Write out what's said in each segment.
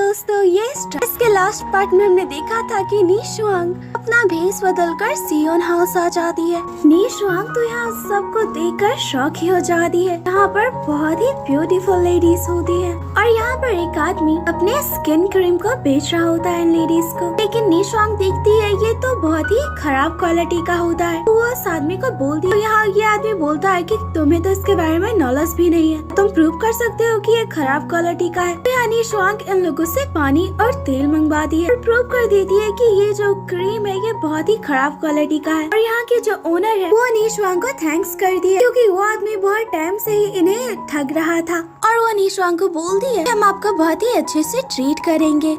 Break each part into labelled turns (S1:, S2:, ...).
S1: दोस्तों, ये इसके लास्ट पार्ट में हमने देखा था कि नी शुआंग अपना भेस बदलकर सियोन हाउस आ जाती है। नी शुआंग तो यहाँ सबको देखकर शॉक ही हो जाती है। यहाँ पर बहुत ही ब्यूटीफुल लेडीज होती है और यहाँ पर एक आदमी अपने स्किन क्रीम को बेच रहा होता है इन लेडीज को। लेकिन नी शुआंग देखती है ये तो बहुत ही खराब क्वालिटी का होता है। तो वो उस आदमी को बोलती है, यहाँ ये आदमी बोलता है कि तुम्हें तो इसके बारे में नॉलेज भी नहीं है, तुम प्रूव कर सकते हो कि ये खराब क्वालिटी का है। तो नी शुआंग इन लोगों से पानी और तेल मंगवाती है और प्रूव कर देती है कि ये जो क्रीम है ये बहुत ही खराब क्वालिटी का है। और यहाँ के जो ओनर है वो नी शुआंग को थैंक्स करती है क्योंकि वो आदमी बहुत टाइम से ही इन्हें ठग रहा था। और वो नी शुआंग को बोलती है हम आपको बहुत ही अच्छे से ट्रीट करेंगे,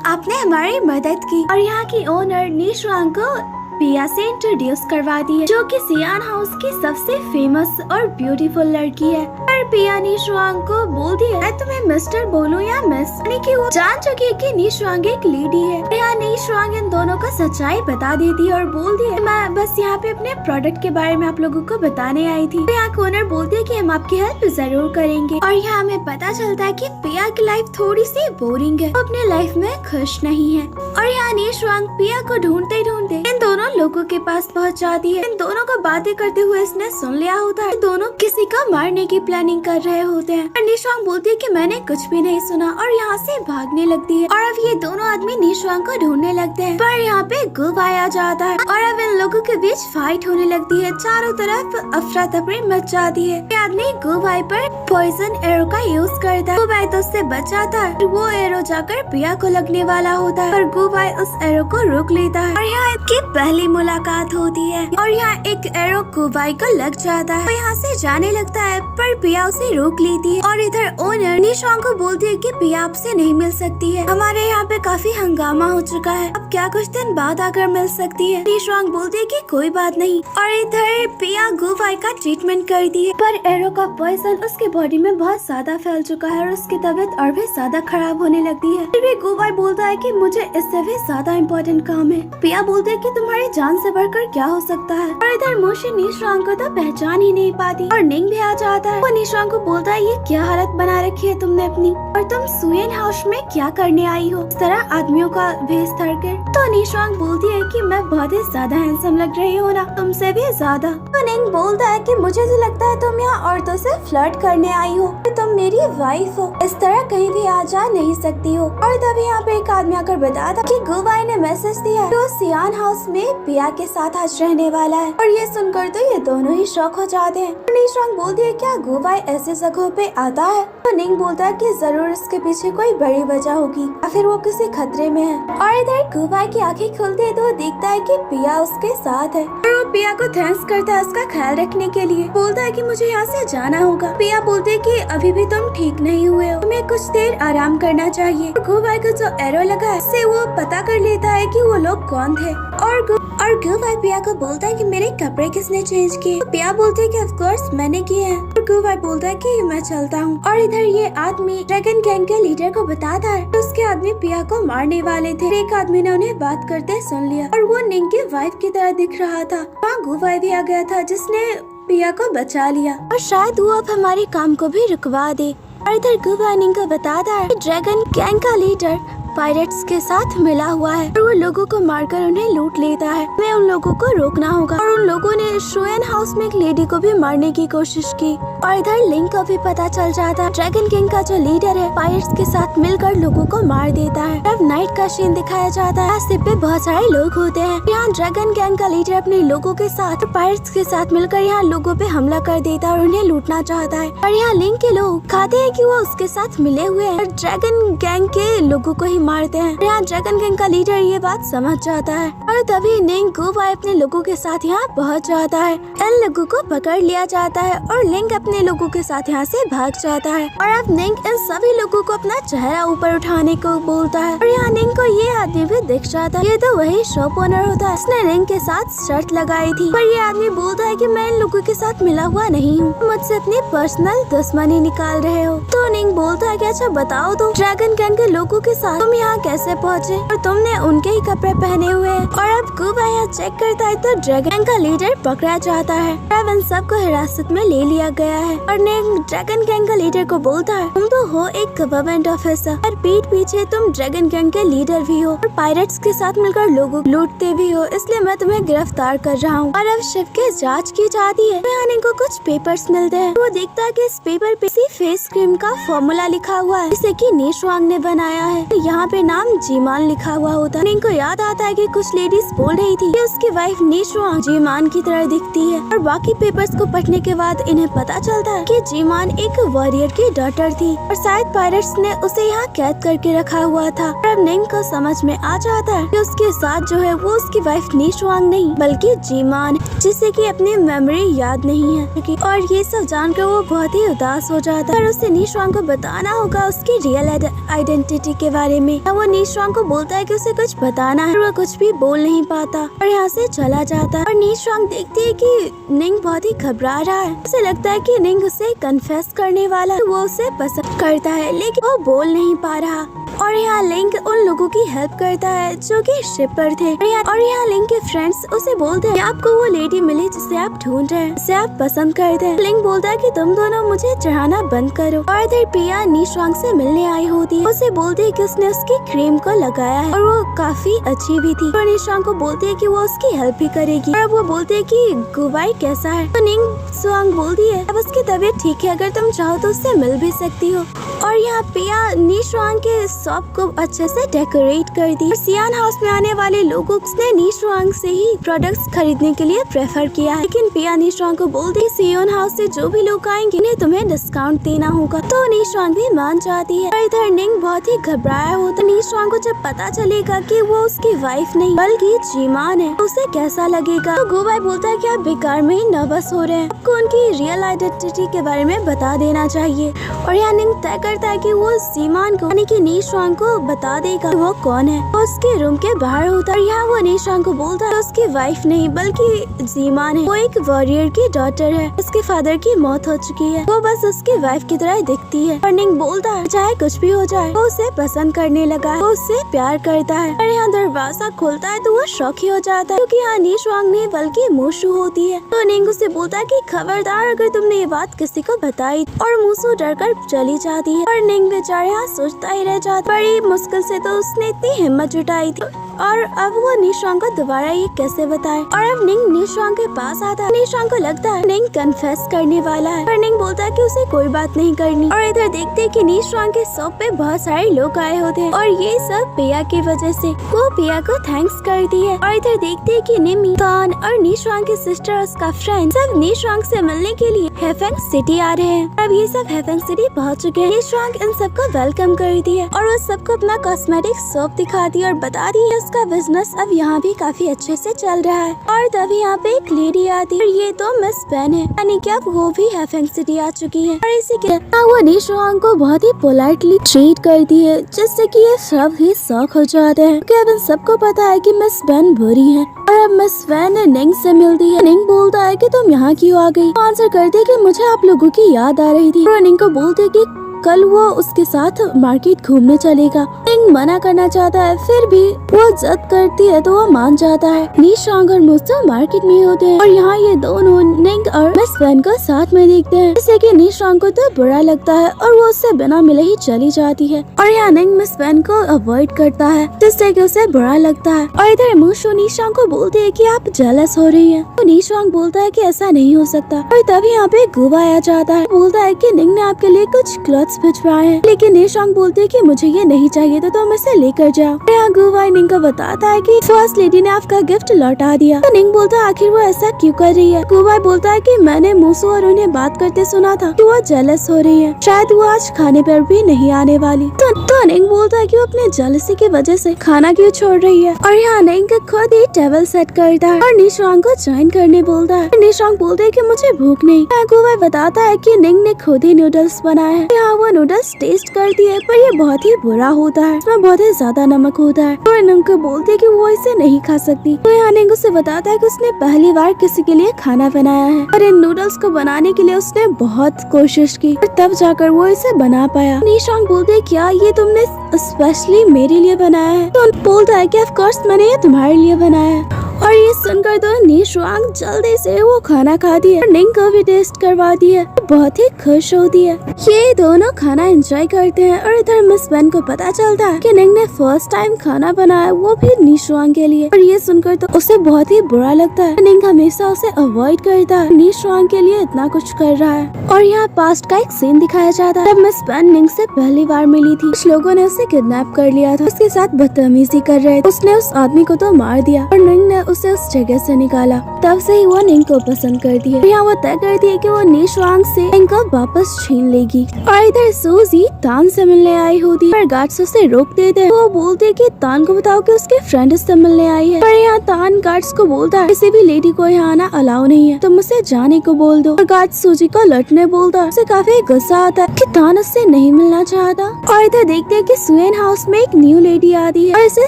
S1: आपने हमारी मदद की। और यहाँ की ओनर नी शुआंग को पिया से इंट्रोड्यूस करवाती है जो कि सियान हाउस की सबसे फेमस और ब्यूटीफुल लड़की है। पर पिया नी शुआंग को बोलती है मैं तुम्हें मिस्टर बोलूं या मिस, यानी कि वो जान चुकी है कि नी शुआंग एक लेडी है। यहाँ नी शुआंग इन दोनों को सच्चाई बता देती है और बोलती है मैं बस यहाँ पे अपने प्रोडक्ट के बारे में आप लोगों को बताने आई थी। तो यहाँ ओनर बोलती है कि हम आपकी हेल्प जरूर करेंगे। और यहाँ हमें पता चलता है कि पिया की लाइफ थोड़ी सी बोरिंग है, वो अपने लाइफ में खुश नहीं है। और यहाँ नी शुआंग पिया को ढूंढते ढूंढते इन दोनों लोगों के पास पहुंच जाती है। इन दोनों को बातें करते हुए इसने सुन लिया होता है, दोनों किसी को मारने की प्लानिंग कर रहे होते हैं। और नी शुआंग बोलती है कि मैंने कुछ भी नहीं सुना और यहाँ से भागने लगती है। और अब ये दोनों आदमी नी शुआंग को ढूंढने लगते हैं, पर यहाँ पे गुबाई आ जाता है और अब इन लोगों के बीच फाइट होने लगती है। चारों तरफ अफरा तफरी मच जाती है। ये आदमी गुबाई पर पॉइजन एरो का यूज करता है। गुबाई तो उससे बच जाता है, वो एरो जाकर पिया को लगने वाला होता है, पर गुबाई उस एरो को रोक लेता है। और यहाँ इसकी पहली मुलाकात होती है और यहाँ एक एरो गुबाई को लग जाता है। वो यहाँ से जाने लगता है पर पिया उसे रोक लेती है। और इधर ओनर नी शुआंग को बोलती है कि पिया आपसे नहीं मिल सकती है, हमारे यहाँ पे काफी हंगामा हो चुका है, अब क्या कुछ दिन बाद आकर मिल सकती है। नी शुआंग बोलती है कि कोई बात नहीं। और इधर पिया गुबाई का ट्रीटमेंट करती है, पर एरो का पॉइजन उसके बॉडी में बहुत ज्यादा फैल चुका है और उसकी तबीयत और भी ज्यादा खराब होने लगती है। फिर भी गुबाई बोलता है कि मुझे इससे भी ज्यादा इम्पोर्टेंट काम है। पिया बोलते है कि तुम्हारी जान से बढ़कर क्या हो सकता है। और इधर मोशी नी शुआंग को तो पहचान ही नहीं पाती और निंग भी आ जाता है। वो नी शुआंग को बोलता है ये क्या हालत बना रखी है तुमने अपनी, और तुम सुयन हाउस में क्या करने आई हो, इस तरह आदमियों का भेस धर कर। तो नी शुआंग बोलती है कि मैं बहुत ही ज्यादा हैंडसम लग रही हूँ ना, तुमसे भी ज्यादा। तो निंग बोलता है कि मुझे तो लगता है तुम यहाँ औरतों से फ्लर्ट करने आई हो, तुम मेरी वाइफ हो, इस तरह कहीं भी आ जा नहीं सकती हो। और तभी यहाँ पे एक आदमी आकर बताता कि गुबाई ने मैसेज दिया है तो सियान हाउस में पिया के साथ आज रहने वाला है। और ये सुनकर तो ये दोनों ही शॉक हो जाते हैं। नी शुआंग बोलती है क्या गुबाई ऐसे जगहों पे आता है। तो निंग बोलता है कि जरूर इसके पीछे कोई बड़ी वजह होगी या फिर वो किसी खतरे में है। और इधर गुबाई की आंखें खुलती है तो वो देखता है कि पिया उसके साथ है और वो पिया को थैंक्स करता है उसका ख्याल रखने के लिए। बोलता है कि मुझे यहाँ से जाना होगा। पिया बोलते है कि अभी भी तुम ठीक नहीं हुए हो, तुम्हें कुछ देर आराम करना चाहिए। गुबाई को जो एरो लगा है उससे वो पता कर लेता है कि वो लोग कौन थे। और गुबाई पिया को बोलता है कि मेरे कपड़े किसने चेंज किए। तो पिया बोलती है कि ऑफ कोर्स मैंने किए हैं। और गुबाई बोलता है कि मैं चलता हूँ। और इधर ये आदमी ड्रैगन गैंग के लीडर को बताता है तो उसके आदमी पिया को मारने वाले थे। एक आदमी ने उन्हें बात करते सुन लिया और वो निंग की वाइफ की तरह दिख रहा था। वहाँ गुबाई भी आ गया था जिसने पिया को बचा लिया और शायद वो अब हमारे काम को भी रुकवा दे। और इधर गुबाई निंग को बताता है कि ड्रैगन गैंग का लीडर पायरेट्स के साथ मिला हुआ है और वो लोगों को मारकर उन्हें लूट लेता है। हमें उन लोगों को रोकना होगा। और उन लोगों ने शुएन हाउस में एक लेडी को भी मारने की कोशिश की। और इधर लिंग को भी पता चल जाता है ड्रैगन किंग का जो लीडर है पायरेट्स के साथ मिलकर लोगों को मार देता है। अब नाइट का सीन दिखाया जाता है, शिप पे बहुत सारे लोग होते हैं। यहाँ ड्रैगन गैंग का लीडर अपने लोगों के साथ पायरेट्स के साथ मिलकर यहाँ लोगों पे हमला कर देता है और उन्हें लूटना चाहता है। और यहाँ लिंग के लोग खाते हैं कि वो उसके साथ मिले हुए हैं और ड्रैगन गैंग के लोगों को ही मारते हैं। यहाँ ड्रैगन गैंग का लीडर ये बात समझ जाता है और तभी निंग गुबाई अपने लोगों के साथ यहाँ पहुँच जाता है। इन लोगों को पकड़ लिया जाता है और लिंग अपने लोगों के साथ यहाँ से भाग जाता है। और अब निंग इन सभी लोगों को अपना चेहरा ऊपर उठाने को बोलता है। और यहाँ निंग को ये आदमी भी दिख जाता है, ये तो वही शॉप ओनर होता है, उसने निंग के साथ शर्त लगाई थी। पर ये आदमी बोलता है कि मैं इन लोगों के साथ मिला हुआ नहीं हूँ, मुझसे अपनी पर्सनल दुश्मनी निकाल रहे हो। तो निंग बोलता है कि अच्छा बताओ तो ड्रैगन गैंग के लोगों के साथ तुम तुम यहाँ कैसे पहुँचे और तुमने उनके ही कपड़े पहने हुए हैं। और अब गुबा यहाँ चेक करता है तो ड्रैगन गैंग का लीडर पकड़ा जाता है। अब इन सबको हिरासत में ले लिया गया है और ड्रैगन गैंग का लीडर को बोलता है तुम तो हो एक गवर्नमेंट ऑफिसर और पीठ पीछे तुम ड्रैगन गैंग के लीडर भी हो और पायरेट्स के साथ मिलकर लोगों को लूटते भी हो, इसलिए मैं तुम्हें गिरफ्तार कर रहा हूँ। और अब शिप की जांच की जाती है। निंग को कुछ पेपर्स मिलते हैं। वो देखता है कि इस पेपर पे फेस क्रीम का फॉर्मूला लिखा हुआ है जिसे कि नीशुआंग ने बनाया है। तो यहाँ पे नाम जीमान लिखा हुआ होता है। निंग को याद आता है कि कुछ लेडीज बोल रही थी कि उसकी वाइफ नीशुआंग जीमान की तरह दिखती है। और बाकी पेपर्स को पढ़ने के बाद इन्हें पता चलता है कि जीमान एक वॉरियर की डॉटर थी और शायद पायरेट्स ने उसे यहाँ कैद करके रखा हुआ था। और अब निंग को समझ में आ जाता है कि उसके साथ जो है वो उसकी वाइफ नीशुआंग नहीं बल्कि जीमान, जिसे कि अपनी मेमोरी याद नहीं है। और ये सब जानकर वो बहुत ही उदास हो जाता है और उसे नीशुआंग को बताना होगा उसकी रियल आइडेंटिटी के बारे में। वो नीशुआंग को बोलता है कि उसे कुछ बताना है, वो कुछ भी बोल नहीं पाता और यहाँ से चला जाता है। और नीशुआंग देखती है कि निंग बहुत ही घबरा रहा है। उसे लगता है कि निंग उसे कन्फेस करने वाला है, वो उसे पसंद करता है लेकिन वो बोल नहीं पा रहा। और यहाँ लिंक उन लोगों की हेल्प करता है जो कि शिप पर थे। और यहाँ लिंक के फ्रेंड्स उसे बोलते हैं आपको वो लेडी मिली जिसे आप ढूंढ रहे हैं, जिसे आप पसंद करते हैं। लिंक बोलता है कि तुम दोनों मुझे चढ़ाना बंद करो। और इधर पिया नीशुआंग से मिलने आई होती है। उसे बोलती है कि उसने उसकी क्रीम को लगाया है और वो काफी अच्छी भी थी। और नीशुआंग को बोलती है कि वो उसकी हेल्प भी करेगी। और वो बोलते है कि गुबाई कैसा है। तो नीशुआंग बोलती है अब उसकी तबीयत ठीक है, अगर तुम चाहो तो उससे मिल भी सकती हो। और यहाँ पिया नीशुआंग के शॉप को अच्छे से डेकोरेट कर दी। सियान हाउस में आने वाले लोगों ने नीशुआंग से ही प्रोडक्ट्स खरीदने के लिए प्रेफर किया है। लेकिन पिया नीशुआंग को बोलती है सियान हाउस से जो भी लोग आएंगे उन्हें तुम्हें डिस्काउंट देना होगा। तो नीशुआंग भी मान जाती है। और इधर निंग बहुत ही घबराया होता है। नीशुआंग को जब पता चलेगा कि वो उसकी वाइफ नहीं बल्कि जीमान है तो उसे कैसा लगेगा। तो गुबाई बोलता है कि आप बेकार में ही नर्वस हो रहे हैं, आपको उनकी रियल आइडेंटिटी के बारे में बता देना चाहिए। और यहाँ निंग तय करता है कि वो जीमान को यानी कि नीशुआंग को बता देगा वो कौन है। वो उसके रूम के बाहर होता है। यहाँ वो नीशुआंग को बोलता है उसकी वाइफ नहीं बल्कि जीमान है, वो एक वॉरियर की डॉटर है, उसके फादर की मौत हो चुकी है, वो बस उसकी वाइफ की तरह दिखती है। और निंग बोलता है चाहे कुछ भी हो जाए वो उसे पसंद करने लगा है, वो उससे प्यार करता है। और यहाँ दरवाजा खुलता है तो वो शॉक ही हो जाता है क्योंकि यहाँ नीशुआंग नहीं बल्कि मूशु होती है। तो निंग उसे बोलता है कि खबरदार अगर तुमने ये बात किसी को बताई। और मूशु डर कर चली जाती है। और निंग बेचारा यहाँ सोचता ही रह जाता, बड़ी मुश्किल से तो उसने इतनी हिम्मत जुटाई थी और अब वो नीशुआंग को दोबारा ये कैसे बताए। और अब निंग नीशुआंग के पास आता है। नीशुआंग को लगता है निंग कन्फेस करने वाला है पर निंग बोलता है कि उसे कोई बात नहीं करनी। और इधर देखते हैं कि नीशुआंग के शॉप पे बहुत सारे लोग आए होते हैं और ये सब पिया की वजह से। वो पिया को थैंक्स करती है। और इधर देखते हैं कि निमी, कान और नीशुआंग की सिस्टर और उसका फ्रेंड सब नीशुआंग से मिलने के लिए हेफेंग सिटी आ रहे हैं। अब ये सब हेफेंग सिटी पहुँच चुके हैं। नीशुआंग इन सबको वेलकम करती है और वो सबको अपना कॉस्मेटिक शॉप दिखाती है और बताती है उसका बिजनेस अब यहाँ भी काफी अच्छे से चल रहा है। और तभी यहाँ पे एक लेडी आती है और ये तो मिस पेन है, यानी कि अब वो भी हेफेंग सिटी आ चुकी है। और इसी के वो नीशुआंग को बहुत ही पोलाइटली ट्रीट करती है जिससे कि ये सब ही शॉक हो जाते हैं क्योंकि अब इन सबको पता है कि मिस पेन बुरी है। और अब मिस पेन निंग से मिलती है। निंग बोलता है कि तुम यहाँ क्यों आ गई। आंसर करती है कि मुझे आप लोगों की याद आ रही थी। और निंग को बोलते है कि कल वो उसके साथ मार्केट घूमने चलेगा। निंग मना करना चाहता है फिर भी वो जिद करती है तो वो मान जाता है। नीशुआंग और मूशु मार्केट में होते हैं और यहाँ ये दोनों निंग और मिस पेन को साथ में देखते हैं जिससे कि नीशुआंग को तो बुरा लगता है और वो उससे बिना मिले ही चली जाती है। और यहाँ निंग मिस पेन को अवॉइड करता है जिससे कि उसे बुरा लगता है। और इधर मूशु नीशुआंग को बोलते है कि आप जेलस हो रही है। तो नीशुआंग बोलता है कि ऐसा नहीं हो सकता। और तभी यहाँ पे गुबा आ जाता है, बोलता है कि निंग ने आपके लिए कुछ क्लॉथ्स भिजवाए हैं लेकिन नीशुआंग बोलते है कि मुझे ये नहीं चाहिए तो तुम इसे लेकर जाओ। यहाँ गुबा निंग को बताता है कि फर्स्ट लेडी ने आपका गिफ्ट लौटा दिया। तो निंग बोलता है आखिर वो ऐसा क्यों कर रही है। गुबा बोलता है कि मैंने मूशु और उन्हें बात करते सुना था कि वो जेलस हो रही है, शायद वो आज खाने पर भी नहीं आने वाली। तो निंग बोलता है कि वो अपने जेलसी की वजह से खाना क्यों छोड़ रही है। और यहाँ निंग खुद ही टेबल सेट करता है और नीशुआंग को ज्वाइन करने बोलता है। नीशुआंग बोलते है कि मुझे भूख नहीं। गुबा बताता है कि निंग ने खुद ही नूडल्स बनाए हैं। यहाँ वो नूडल्स टेस्ट करती है पर ये बहुत ही बुरा होता है, इसमें बहुत ही ज्यादा नमक होता है। तो निंग को बोलती है कि वो इसे नहीं खा सकती। तो यहाँ निंग उसे बताता है कि उसने पहली बार किसी के लिए खाना बनाया है और इन नूडल्स को बनाने के लिए उसने बहुत कोशिश की और तब जाकर वो इसे बना पाया। नीशोंग बोलते है क्या ये तुमने स्पेशली मेरे लिए बनाया है? तो बोलता है कि ऑफ कोर्स मैंने ये तुम्हारे लिए बनाया है। और ये सुनकर तो नीशोंग जल्दी से वो खाना खाती है और निंग को भी टेस्ट करवाती है, बहुत ही खुश होती है। ये दोनों खाना एंजॉय करते हैं और इधर मिस वेन को पता चलता है कि निंग ने फर्स्ट टाइम खाना बनाया, वो भी नीशोंग के लिए। और ये सुनकर तो उसे बहुत ही बुरा लगता है। निंग हमेशा उसे अवॉइड करता है, नीशोंग के लिए इतना कुछ कर रहा है। और यहाँ पास्ट का एक सीन दिखाया जाता है। जब मिस वेन निंग से पहली बार मिली थी, कुछ लोगों ने उसे किडनैप कर लिया था, उसके साथ बदतमीजी कर रहे थे। उसने उस आदमी को तो मार दिया और निंग ने उसे उस जगह से निकाला। तब से ही वो निंग को पसंद करती है। यहाँ वो तय करती है कि वो नीशोंग से निंग को वापस छीन लेगी। और इधर सूजी तान से मिलने आई होती है पर गार्ड्स उसे रोक देते हैं। वो बोलते हैं कि तान को बताओ कि उसके फ्रेंड उससे मिलने आई है। पर यहाँ तान गार्ड्स को बोलता है किसी भी लेडी को यहाँ आना अलाउ नहीं है, तुम उसे जाने को बोल दो। और गार्ड सूजी को लटने बोलता है। उसे काफी गुस्सा आता है कि तान उससे नहीं मिलना चाहता। और इधर देखते हैं कि सुएन हाउस में एक न्यू लेडी आती है और इसे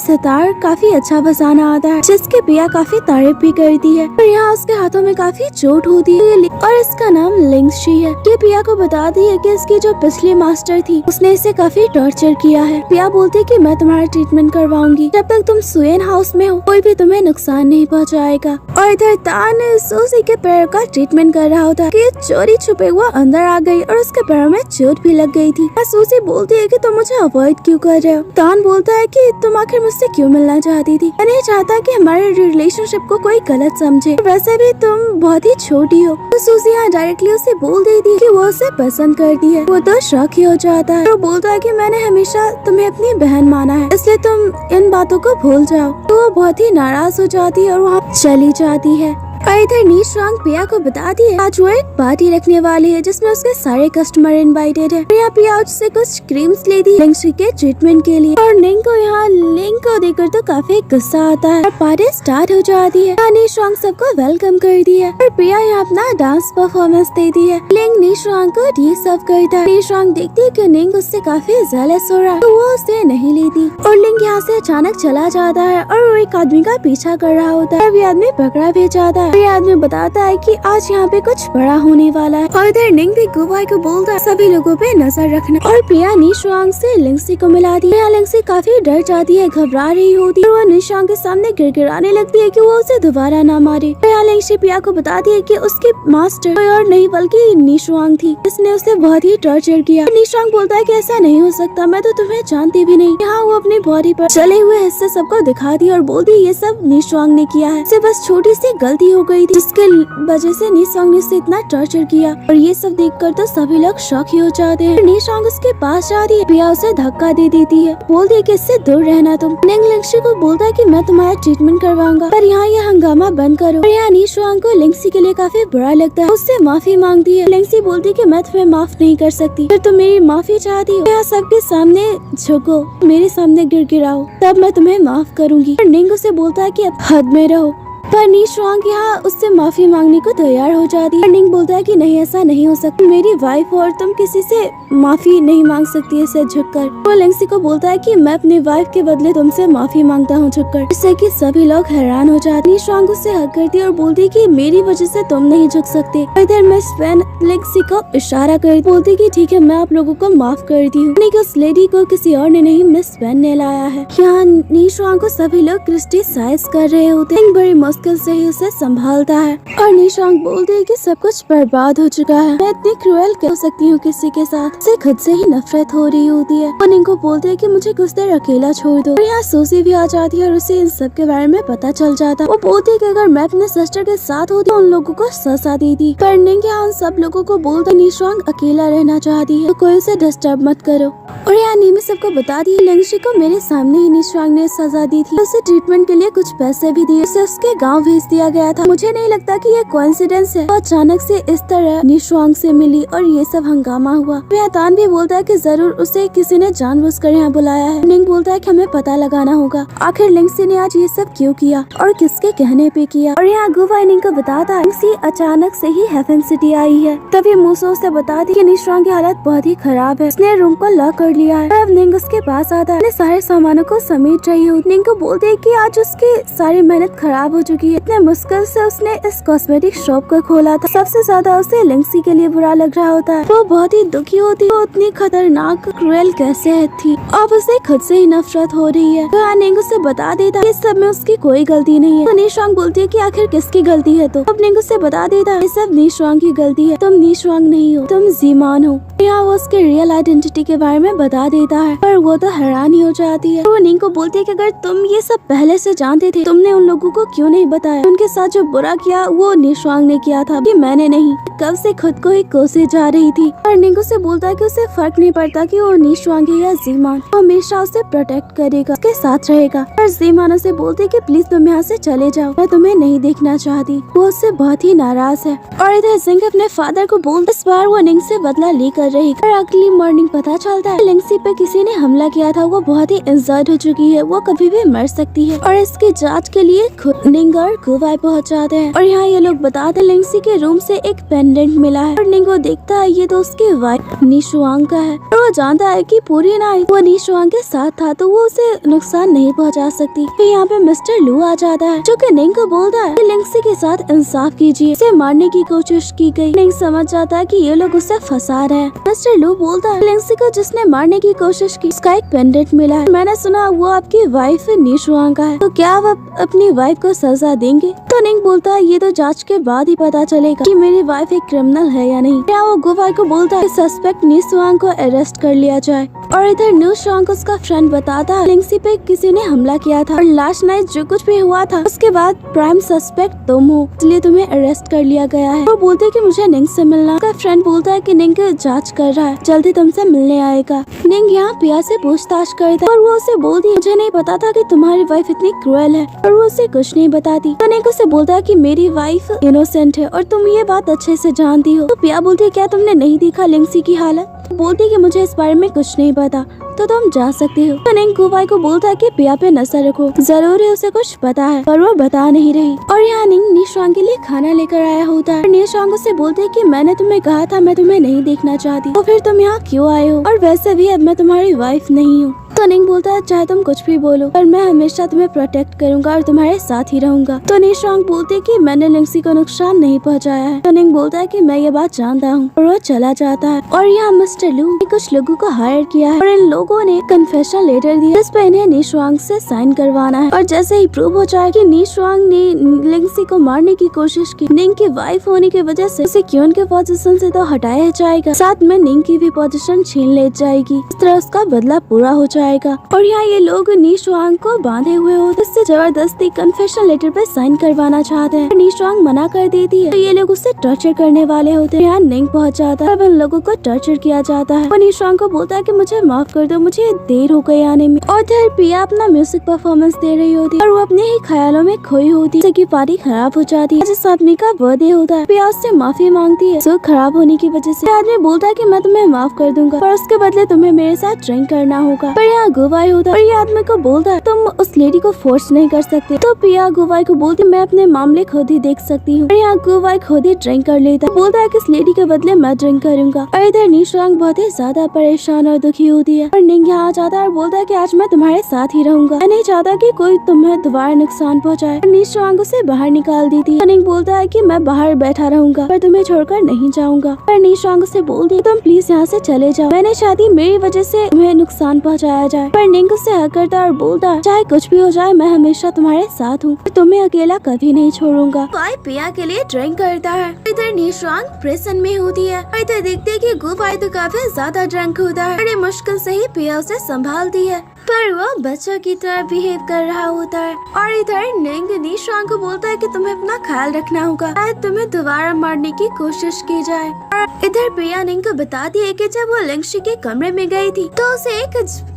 S1: सितार काफी अच्छा बजाना आता है, जिसके पिया काफी तारीफ भी करती है। और यहाँ उसके हाथों में काफी चोट होती है और इसका नाम लिंगशी है। ये पिया को बताती है कि इसकी जो पिछली मास्टर थी उसने इसे काफी टॉर्चर किया है। पिया बोलती है कि मैं तुम्हारा ट्रीटमेंट करवाऊंगी, जब तक तुम सुएन हाउस में हो कोई भी तुम्हें नुकसान नहीं पहुँचाएगा। और इधर तान सूजी के पैर का ट्रीटमेंट कर रहा होता है कि चोरी छुपे हुआ अंदर आ गई और उसके पैर में चोट भी लग गई थी। सूजी बोलती है कि तुम मुझे अवॉइड क्यों कर रहे हो? तान बोलता है कि तुम आखिर मुझसे क्यों मिलना चाहती थी? मैं नहीं चाहता कि हमारे रिलेशनशिप को कोई गलत समझे, वैसे भी तुम बहुत ही छोटी हो। तो सूजी यहाँ डायरेक्टली उसे बोल देती है कि वो उसे पसंद करती है। वो तो शॉक ही हो जाता है। वो बोलता है कि मैंने हमेशा तुम्हें अपनी बहन माना है, इसलिए तुम इन बातों को भूल जाओ। तो वो बहुत ही नाराज हो जाती है और वहाँ चली जाती है। और इधर नीशोंग पिया को बताती है आज वो एक पार्टी रखने वाली है जिसमें उसके सारे कस्टमर इनवाइटेड है। यहाँ पिया उससे कुछ क्रीम्स लेती है लिंगशी के ट्रीटमेंट के लिए। और निंग को यहाँ लिंग को देखकर तो काफी गुस्सा आता है और पार्टी स्टार्ट हो जाती है। नीशोंग सबको वेलकम करती है और पिया यहाँ अपना डांस परफॉर्मेंस देती है। लिंग नीशोंग को टी सर्व करता है। नीशोंग देखती है कि निंग उससे काफी जेलस हो रहा है, तो वो उसे नहीं लेती। और लिंग यहाँ से अचानक चला जाता है और वो एक आदमी का पीछा कर रहा होता है। ये आदमी पकड़ा भी जाता है। ये आदमी बताता है कि आज यहाँ पे कुछ बड़ा होने वाला है। और इधर निंग भी गुबाई को बोलता है सभी लोगों पे नजर रखना। और प्रिया नीशोंग से लिंगशी को मिलाती है। लिंगशी काफी डर जाती है, घबरा रही होती है। वो नीशोंग के सामने गिड़गिड़ाने लगती है कि वो उसे दोबारा ना मारे। लिंगशी प्रिया को बताती है कि उसकी मास्टर कोई और नहीं बल्कि नीशोंग थी, इसने उसे बहुत ही टॉर्चर किया। नीशोंग बोलता है कि ऐसा नहीं हो सकता, मैं तो तुम्हें जानती भी नहीं। यहाँ वो अपनी बॉडी पर चले हुए हिस्से सबको दिखाती है और बोलती है ये सब नीशोंग ने किया है, इसे बस छोटी सी गलती हो गई थी जिसके वजह से नीशोंग ने उसे इतना टॉर्चर किया। और ये सब देखकर तो सभी लोग शॉक ही हो जाते हैं। नीशोंग उसके पास जाती है, प्रिया उसे धक्का दे देती है, बोलती है कि इससे दूर रहना तुम। निंग लिंगशी को बोलता है कि मैं तुम्हारा ट्रीटमेंट करवाऊंगा, पर यहाँ ये हंगामा बंद करो। और यहाँ नीशोंग को लिंगशी के लिए काफी बुरा लगता है, उससे माफी मांगती है। लिंगशी बोलती है कि मैं तुम्हें माफ नहीं कर सकती, फिर तुम मेरी माफी चाहती हो, यहाँ सबके सामने झुको, मेरे सामने गिड़गिड़ाओ, तब मैं तुम्हें माफ करूंगी। और निंग उसे बोलता है कि अब हद में रहो, पर नीशोंग यहाँ उससे माफी मांगने को तैयार हो जाती है। निंग बोलता है कि नहीं ऐसा नहीं हो सकता, मेरी वाइफ और तुम किसी से माफी नहीं मांग सकती ऐसे झुककर। वो लिंगशी को बोलता है कि मैं अपनी वाइफ के बदले तुमसे माफी मांगता हूँ झुककर, जिससे कि सभी लोग हैरान हो जाते। नीशोंग उससे हक करती है और बोलती है कि मेरी वजह से तुम नहीं झुक सकते। इधर मिस वेन लिंगशी को इशारा कर बोलती कि ठीक है मैं आप लोगों को माफ करती हूँ। उस लेडी को किसी और ने नहीं मिस वेन ने लाया है। यहाँ नीशोंग को सभी लोग क्रिटिसाइज कर रहे होते हैं, बड़ी मुश्किल से ही उसे संभालता है। और नीशोंग बोलती है कि सब कुछ बर्बाद हो चुका है, मैं इतनी क्रूएल कह सकती हूँ किसी के साथ, उसे खुद से ही नफरत हो रही होती है। और निंग को बोलते है कि मुझे कुछ देर अकेला छोड़ दो। और यहाँ सूजी भी आ जाती है और उसे इन सब के बारे में पता चल जाता है। वो बोलती है कि अगर मैं अपने सिस्टर के साथ होती उन लोगों को सजा देती, पर निंग यहाँ उन सब लोगों को बोलता नीशोंग अकेला रहना चाहती है, तो कोई उसे डिस्टर्ब मत करो। और यहाँ नीमी सबको बता दी लिंगशी को मेरे सामने ही नीशोंग ने सजा दी थी, उसे ट्रीटमेंट के लिए कुछ पैसे भी दिए, उसे उसके गाँव गाँव भेज दिया गया था। मुझे नहीं लगता कि ये कोइंसिडेंस है। वो अचानक से इस तरह निशुआंग से मिली और ये सब हंगामा हुआ। तान भी बोलता है कि जरूर उसे किसी ने जानबूझकर यहाँ बुलाया है। निंग बोलता है कि हमें पता लगाना होगा आखिर लिंगसी ने आज ये सब क्यों किया और किसके कहने पे किया। और यहाँ गुवाई निंग को बताता है लिंगसी अचानक से ही हेवन सिटी आई है। तभी मूसो उसे बता दी कि निशुआंग की हालत बहुत ही खराब है, उसने रूम को लॉक कर लिया है। अब निंग उसके पास आता है, सारे सामानों को समेट रही हूँ। निंग को बोलते है कि आज उसकी सारी मेहनत खराब हो चुकी है। इतने मुश्किल से उसने इस कॉस्मेटिक शॉप को खोला था। सबसे ज्यादा उसे लिंगसी के लिए बुरा लग रहा होता है। वो बहुत ही दुखी होती है। वो इतनी खतरनाक क्रूएल कैसे थी। अब उसे खुद से ही नफरत हो रही है। तो निंग उसे बता देता है इस सब में उसकी कोई गलती नहीं है। तो निशुआंग बोलती है कि आखिर किसकी गलती है। तो अब निंग उसे बता देता है ये सब निशुआंग की गलती है, तुम निशुआंग नहीं हो, तुम जीमान हो। यहाँ वो उसके रियल आइडेंटिटी के बारे में बता देता है, पर वो तो हैरान ही हो जाती है। वो निंग को बोलती है कि अगर तुम ये सब पहले से जानते थे, तुमने उन लोगों को क्यों नहीं बताया। उनके साथ जो बुरा किया वो निशुआंग ने किया था, कि मैंने नहीं। कब से खुद को ही कोसे जा रही थी। और निंग उसे बोलता है कि उसे फर्क नहीं पड़ता कि वो निशुआंग है या जीमान, वो हमेशा उसे प्रोटेक्ट करेगा, उसके साथ रहेगा। और जीमान उसे बोलती है कि प्लीज तुम यहाँ से चले जाओ, मैं तुम्हें नहीं देखना चाहती। वो उससे बहुत ही नाराज है। और इधर जिंग अपने फादर को बोलता इस बार वो निंग से बदला लेकर रही। और अगली मॉर्निंग पता चलता है लिंगसी पे किसी ने हमला किया था। वो बहुत ही इंजर्ड हो चुकी है, वो कभी भी मर सकती है। और इसकी जांच के लिए निंग और गुवाई पहुंच जाते हैं। और यहाँ ये लोग बताते हैं लिंगसी के रूम से एक पेंडेंट मिला है। और निंग वो देखता है ये तो उसकी वाइफ निशुआंग का है। और वो जानता है कि पूरी नाइट वो निशुआंग के साथ था, तो वो उसे नुकसान नहीं पहुंचा सकती। फिर यहाँ पे मिस्टर लू आ जाता है, जो कि निंग को बोलता है लिंगसी के साथ इंसाफ कीजिए, इसे मारने की कोशिश की गई। निंग समझ जाता है कि ये लोग उसे फंसा रहे हैं। मिस्टर लू बोलता है लिंगसी को जिसने मारने की कोशिश की उसका एक पेंडेंट मिला है। मैंने सुना वो आपकी वाइफ निशुआंग का है, तो क्या आप अपनी वाइफ को सजा देंगे। तो निंग बोलता है ये तो जांच के बाद ही पता चलेगा कि मेरी वाइफ एक क्रिमिनल है या नहीं। क्या वो गुवाई को बोलता है सस्पेक्ट निशुआंग को अरेस्ट कर लिया जाए। और इधर निशुआंग को उसका फ्रेंड बताता है लिंगसी पे किसी ने हमला किया था और लास्ट नाइट जो कुछ भी हुआ था उसके बाद प्राइम सस्पेक्ट तुम हो, इसलिए तुम्हें अरेस्ट कर लिया गया है। वो बोलते है कि मुझे निंग से मिलना। उसका फ्रेंड बोलता है कि निंग जांच कर रहा है, जल्दी तुमसे मिलने आएगा। निंग यहाँ पिया से पूछताछ करता है और वो उसे बोलती है मुझे नहीं पता था कि तुम्हारी वाइफ इतनी क्रूएल है। और वो उसे कुछ नहीं बताती। तो निंग उसे बोलता है कि मेरी वाइफ इनोसेंट है और तुम ये बात अच्छे से जानती हो। तो पिया बोलती है क्या तुमने नहीं देखा लिंगसी की हालत। बोलती है कि मुझे इस बारे में कुछ नहीं पता, तो तुम जा सकती हो। तो निंग गुवाई को बोलता है कि पिया पे नजर रखो, जरूर है उसे कुछ पता है, पर वो बता नहीं रही। और यहाँ निंग निशुआंग के लिए खाना लेकर आया होता है। निशुआंग उसे बोलते है कि मैंने तुम्हें कहा था मैं तुम्हें नहीं देखना चाहती, तो फिर तुम यहाँ क्यों आए हो। और वैसे भी अब मैं तुम्हारी वाइफ नहीं हूँ। तो निंग बोलता है चाहे तुम कुछ भी बोलो, पर मैं हमेशा तुम्हें प्रोटेक्ट करूंगा और तुम्हारे साथ ही रहूंगा। तो निशुआंग बोलते है कि मैंने लिंगसी को नुकसान नहीं पहुंचाया है। तो निंग बोलता है कि मैं ये बात जानता हूँ, और वो चला जाता है। और यहाँ मिस्टर लू ने कुछ लोगों को हायर किया है और इन लोगों ने कन्फेशन लेटर दिया जिस पे इन्हें निशुआंग से साइन करवाना है। और जैसे ही प्रूव हो जाए कि निशुआंग ने लिंगसी को मारने की कोशिश की, निंग की वाइफ होने की वजह से उसे क्यों के पोजीशन से तो हटाया जाएगा, साथ में निंग की भी पोजीशन छीन ले जाएगी। इस तरह उसका बदला पूरा हो जाएगा। और यहाँ ये लोग निशुआंग को बांधे हुए होते, इससे जबरदस्ती कन्फेशन लेटर पे साइन करवाना चाहते हैं। निशुआंग मना कर देती है, तो ये लोग उससे टॉर्चर करने वाले होते हैं। यहाँ निंग पहुंच जाता है, अब इन लोगों को टॉर्चर किया जाता है। वो निशुआंग को बोलता है कि मुझे माफ कर दो, मुझे देर हो गई आने में। और इधर पिया अपना म्यूजिक परफॉर्मेंस दे रही होती है और वो अपने ही ख्यालों में खोई होती है कि पार्टी खराब हो जाती है। जिस आदमी का बर्थडे होता है पिया उससे माफी मांगती है सुख खराब होने की वजह से। आदमी बोलता है कि मैं तुम्हें माफ कर दूंगा, पर उसके बदले तुम्हें मेरे साथ ड्रिंक करना होगा। पर यहाँ गुवाई होता है और ये आदमी को बोलता है तुम उस लेडी को फोर्स नहीं कर सकते। तो पिया गुवाई को बोलती मैं अपने मामले खुद ही देख सकती हूँ। और यहाँ गुवाई खुद ही ड्रिंक कर लेता है, बोलता है कि इस लेडी के बदले मैं ड्रिंक करूंगा। और इधर निशुआंग बहुत ही ज्यादा परेशान और दुखी होती है। और निंग यहाँ आ जाता है और बोलता है कि आज मैं तुम्हारे साथ ही रहूंगा, मैं नहीं चाहता कि कोई तुम्हें दोबारा नुकसान पहुँचाए। और निशुआंग उसे बाहर निकाल देती है। निंग बोलता है कि मैं बाहर बैठा रहूंगा, पर तुम्हें छोड़कर नहीं जाऊंगा। पर निशुआंग उसे बोलती है तुम प्लीज यहाँ से चले जाओ, मैं नहीं चाहती मेरी वजह से तुम्हें नुकसान पहुँचाया जाए। पर निंग उसे हक करता और बोलता है चाहे कुछ भी हो जाए मैं हमेशा तुम्हारे साथ हूँ, तुम्हें अकेला कभी नहीं छोड़ूंगा। गुवाई पिया के लिए ड्रिंक करता है। इधर निशुआंग प्रिजन में होती है और इधर देखते है कि गुवाई तो काफी ज्यादा ड्रंक होता है। बड़ी मुश्किल से ही पिया उसे संभालती है, पर वो बच्चों की तरह बिहेव कर रहा होता है। और इधर निंग निशुआंग को बोलता है कि तुम्हें अपना ख्याल रखना होगा, शायद तुम्हें दोबारा मारने की कोशिश की जाए। और इधर पिया निंग को बताती है कि जब वो लिंगसी के कमरे में गई थी तो उसे एक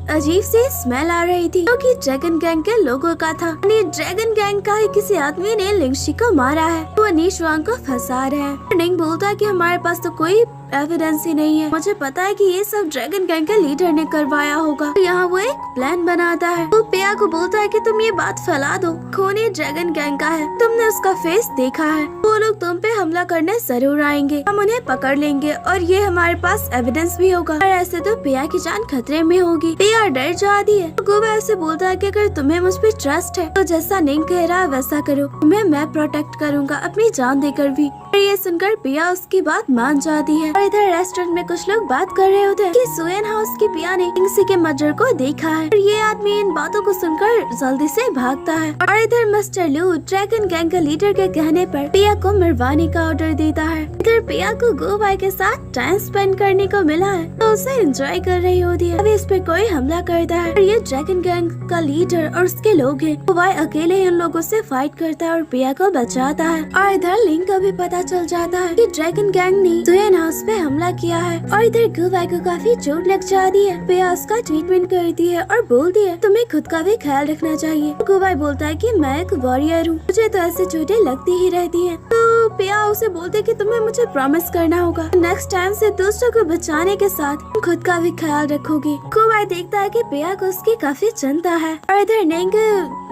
S1: अजीब सी स्मेल आ रही थी, जो कि ड्रैगन गैंग के लोगों का था। ड्रैगन गैंग का ही किसी आदमी ने लिंगशी को मारा है। वो निशुआंग को फंसा रहे हैं। निंग बोलता है कि हमारे पास तो कोई एविडेंस ही नहीं है। मुझे पता है कि ये सब ड्रैगन गैंग के लीडर ने करवाया होगा। तो यहाँ वो एक प्लान बनाता है। वो पिया को बोलता है कि तुम ये बात फैला दो, खूनी ड्रैगन गैंग का है, तुमने उसका फेस देखा है, वो लोग तुम पे हमला करने जरूर आएंगे, हम उन्हें पकड़ लेंगे और ये हमारे पास एविडेंस भी होगा। और ऐसे तो पिया की जान खतरे में होगी। पिया डर जाती है। तो गुबा ऐसे बोलता है कि अगर तुम्हें मुझ पे ट्रस्ट है तो जैसा निंग कह रहा है वैसा करो, तुम्हें मैं प्रोटेक्ट करूँगा, अपनी जान देकर भी। और ये सुनकर पिया उसकी बात मान जाती है। और इधर रेस्टोरेंट में कुछ लोग बात कर रहे होते हैं कि सुएन हाउस की पिया ने किंगसी के मर्डर को देखा है। और ये आदमी इन बातों को सुनकर जल्दी से भागता है। और इधर मिस्टर लू ड्रैगन गैंग के लीडर के कहने पर पिया को मरवाने का ऑर्डर देता है। इधर पिया को गो बाय के साथ टाइम स्पेंड करने को मिला है तो उसे एंजॉय कर रही होती है। अभी इस पे कोई हमला करता है और ये ड्रैगन गैंग का लीडर और उसके लोग हैं। गो बाय अकेले ही उन लोगों से फाइट करता है और पिया को बचाता है। और इधर लिंग को भी पता चल जाता है कि ड्रैगन गैंग ने सुएन हाउस पे हमला किया है। और इधर गुबाई को काफी चोट लग जाती है। पिया उसका ट्रीटमेंट करती है और बोलती है तुम्हें खुद का भी ख्याल रखना चाहिए। गुबाई बोलता है कि मैं एक वॉरियर हूँ, मुझे तो ऐसे चोटें लगती ही रहती हैं। तो पिया उसे बोलते कि तुम्हें मुझे प्रॉमिस करना होगा नेक्स्ट टाइम से दूसरों को बचाने के साथ तुम खुद का भी ख्याल रखोगी। गुबाई देखता है कि पिया को उसकी काफी चिंता है। और इधर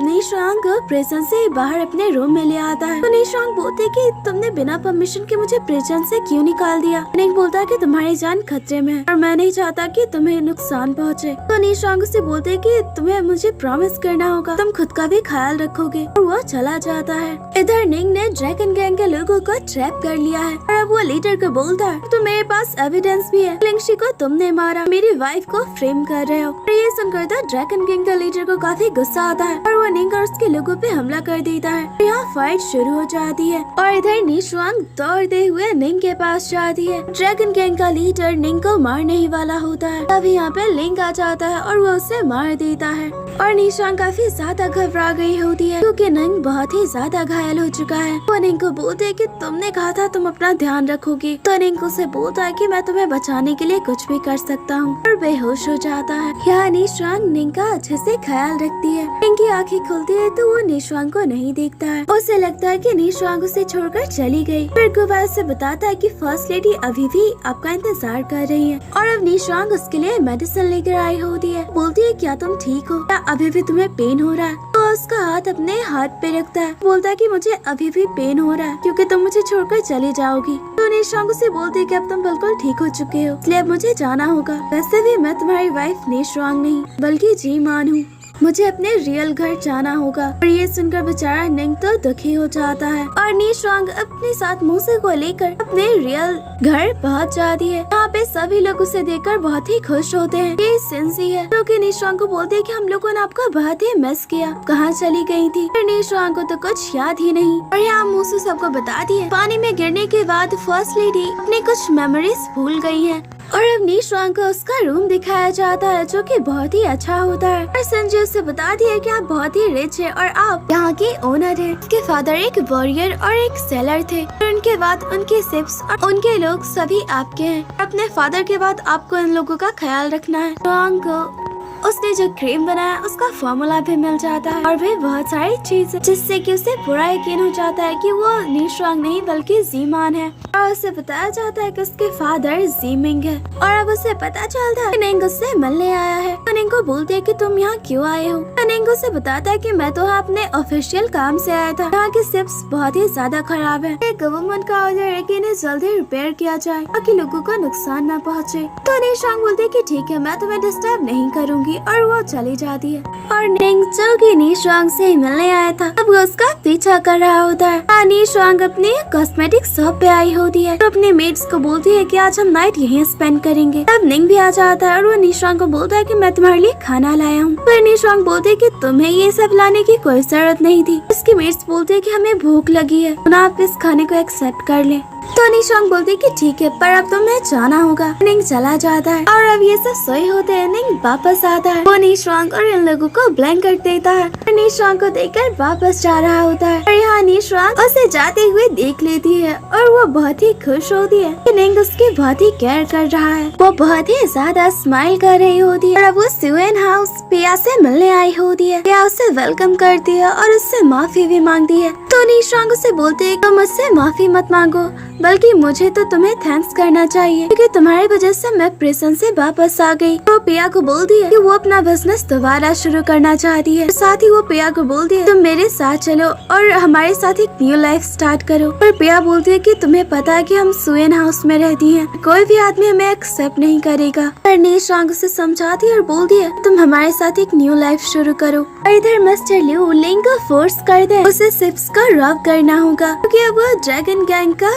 S1: निशुआंग को प्रिजन से बाहर अपने रूम में ले आता है। तो निशुआंग बोलते कि तुमने बिना परमिशन के मुझे प्रिजन से क्यों निकाल दिया। निंग बोलता है कि तुम्हारी जान खतरे में है और मैं नहीं चाहता कि तुम्हें नुकसान पहुंचे। तो निशुआंग से बोलते कि तुम्हें मुझे प्रॉमिस करना होगा तुम खुद का भी ख्याल रखोगे। और वो चला जाता है। इधर निंग ने ड्रैगन गैंग के लोगों को ट्रैप कर लिया है और अब वो लीडर को बोलता है तो मेरे पास एविडेंस भी है, लिंगशी को तुमने मारा, मेरी वाइफ को फ्रेम कर रहे हो। और ये सुनकर तो ड्रैगन गैंग का लीडर को काफी गुस्सा आता है और वो निंग और उसके लोगों पे हमला कर देता है। यहाँ फाइट शुरू हो जाती है और इधर निशुआंग दौड़ते हुए निंग के पास जाती है। ड्रैगन गैंग का लीडर निंग को मारने ही वाला होता है। तभी यहाँ पे लिंग आ जाता है और वो उसे मार देता है। और निशुआंग काफी ज्यादा घबरा गई होती है क्योंकि निंग बहुत ही ज्यादा घायल हो चुका है। वो निंग को बोलते है कि तुमने कहा था तुम अपना ध्यान रखोगी। तो निंग उसे बोलता है कि मैं तुम्हें बचाने के लिए कुछ भी कर सकता हूँ और बेहोश हो जाता है। यहाँ निशुआंग निंग का अच्छे से ख्याल रखती है। निंग की आँखें खुलती है तो वो निशुआंग को नहीं देखता है। उसे लगता है कि निशुआंग उसे छोड़कर चली गई। फिर गुबाई उसे बताता है कि फर्स्ट लेडी अभी भी आपका इंतजार कर रही है और अब निशुआंग उसके लिए मेडिसिन लेकर आई होती है। बोलती है क्या तुम ठीक हो, क्या अभी भी तुम्हें पेन हो रहा है। तो उसका हाथ अपने हाथ पे रखता है। बोलता है कि मुझे अभी भी पेन हो रहा है क्योंकि तुम मुझे छोड़कर चली जाओगी। तो निशुआंग उसे बोलती है कि अब तुम बिल्कुल ठीक हो चुके हो, इसलिए अब मुझे जाना होगा। वैसे भी मैं तुम्हारी वाइफ निशुआंग नहीं बल्कि जी-मान हूँ, मुझे अपने रियल घर जाना होगा। और ये सुनकर बेचारा निंग तो दुखी हो जाता है और निशुआंग अपने साथ मूसे को लेकर अपने रियल घर पहुंच जाती है। यहाँ पे सभी लोग उसे देखकर बहुत ही खुश होते हैं। ये सिंसी है जो कि निशुआंग को बोलते हैं कि हम लोगों ने आपको बहुत ही मिस किया, कहाँ चली गई थी। फिर निशुआंग को तो कुछ याद ही नहीं। और यहाँ मूसू सबको बताती है पानी में गिरने के बाद फर्स्ट लेडी अपनी कुछ मेमोरीज भूल गई है। और अब निशुआंग को उसका रूम दिखाया जाता है जो कि बहुत ही अच्छा होता है। और संजय उसे बताती है कि आप बहुत ही रिच है और आप यहाँ के ओनर हैं। उसके फादर एक वॉरियर और एक सेलर थे और उनके बाद उनके शिप्स और उनके लोग सभी आपके हैं। अपने फादर के बाद आपको इन लोगों का ख्याल रखना है। निशुआंग को उसने जो क्रीम बनाया उसका फॉर्मूला भी मिल जाता है और भी बहुत सारी चीजें जिससे कि उसे पूरा यकीन हो जाता है कि वो निशुआंग नहीं बल्कि जी-मान है। और उसे बताया जाता है कि उसके फादर जी-मिंग है। और अब उसे पता चलता है कि निंग उससे मिलने आया है। तो निंग को बोलती है कि तुम यहाँ क्यों आए हो। तो निंग उसे बताता है कि मैं तो अपने ऑफिशियल काम से आया था, यहाँ की शिप्स बहुत ही ज्यादा खराब है। गवर्नमेंट का ऑर्डर है कि इन्हें जल्दी रिपेयर किया जाए ताकि लोगों को नुकसान न पहुँचे। तो निशुआंग बोलती है कि ठीक है मैं तुम्हें डिस्टर्ब नहीं करूँगी और वो चली जाती है। और निंग जो कि निशुआंग से मिलने आया था अब वो उसका पीछा कर रहा होता है। निशुआंग अपनी कॉस्मेटिक शॉप पे आई होती है तो अपने मेट्स को बोलती है कि आज हम नाइट यहीं स्पेंड करेंगे। तब निंग भी आ जाता है और वो निशुआंग को बोलता है कि मैं तुम्हारे लिए खाना लाया हूँ। फिर निशुआंग बोलती है कि तुम्हें ये सब लाने की कोई जरूरत नहीं थी। उसके मेट्स बोलते है कि हमें भूख लगी है, आप इस खाने को एक्सेप्ट कर लें। तो निशांग बोलती कि ठीक है, पर अब तुम्हें जाना होगा। निंग चला जाता है और अब ये सब सोए होते हैं। निंग वापस आता है, वो निशांग और इन लोगों को ब्लैंक कर देता है और निशांग को देखकर वापस जा रहा होता है और यहाँ निशांग उसे जाते हुए देख लेती है और वो बहुत ही खुश होती है कि निंग उसकी बहुत ही केयर कर रहा है। वो बहुत ही ज्यादा स्माइल कर रही होती है और अब वो सुएन हाउस पिया से मिलने आई होती है। पिया उसे वेलकम करती है और उससे माफी भी मांगती है। तो निशांग उसे बोलते है तुम मुझसे माफी मत मांगो, बल्कि मुझे तो तुम्हें थैंक्स करना चाहिए क्योंकि तुम्हारी वजह से मैं प्रिजन से वापस आ गई। तो पिया को बोलती है कि वो अपना बिजनेस दोबारा शुरू करना चाहती है। साथ ही वो पिया को बोलती है तुम मेरे साथ चलो और हमारे साथ एक न्यू लाइफ स्टार्ट करो। पर पिया बोलती है कि तुम्हें पता है कि हम सुएन हाउस में रहती हैं, कोई भी आदमी हमें एक्सेप्ट नहीं करेगा। पर निशांग उसे समझाती है और बोलती है तुम हमारे साथ एक न्यू लाइफ शुरू करो। और इधर मिस्टर लिऊ लिंग को फोर्स कर दे उसे शिप्स का रॉब करना होगा क्योंकि अब वो ड्रैगन गैंग का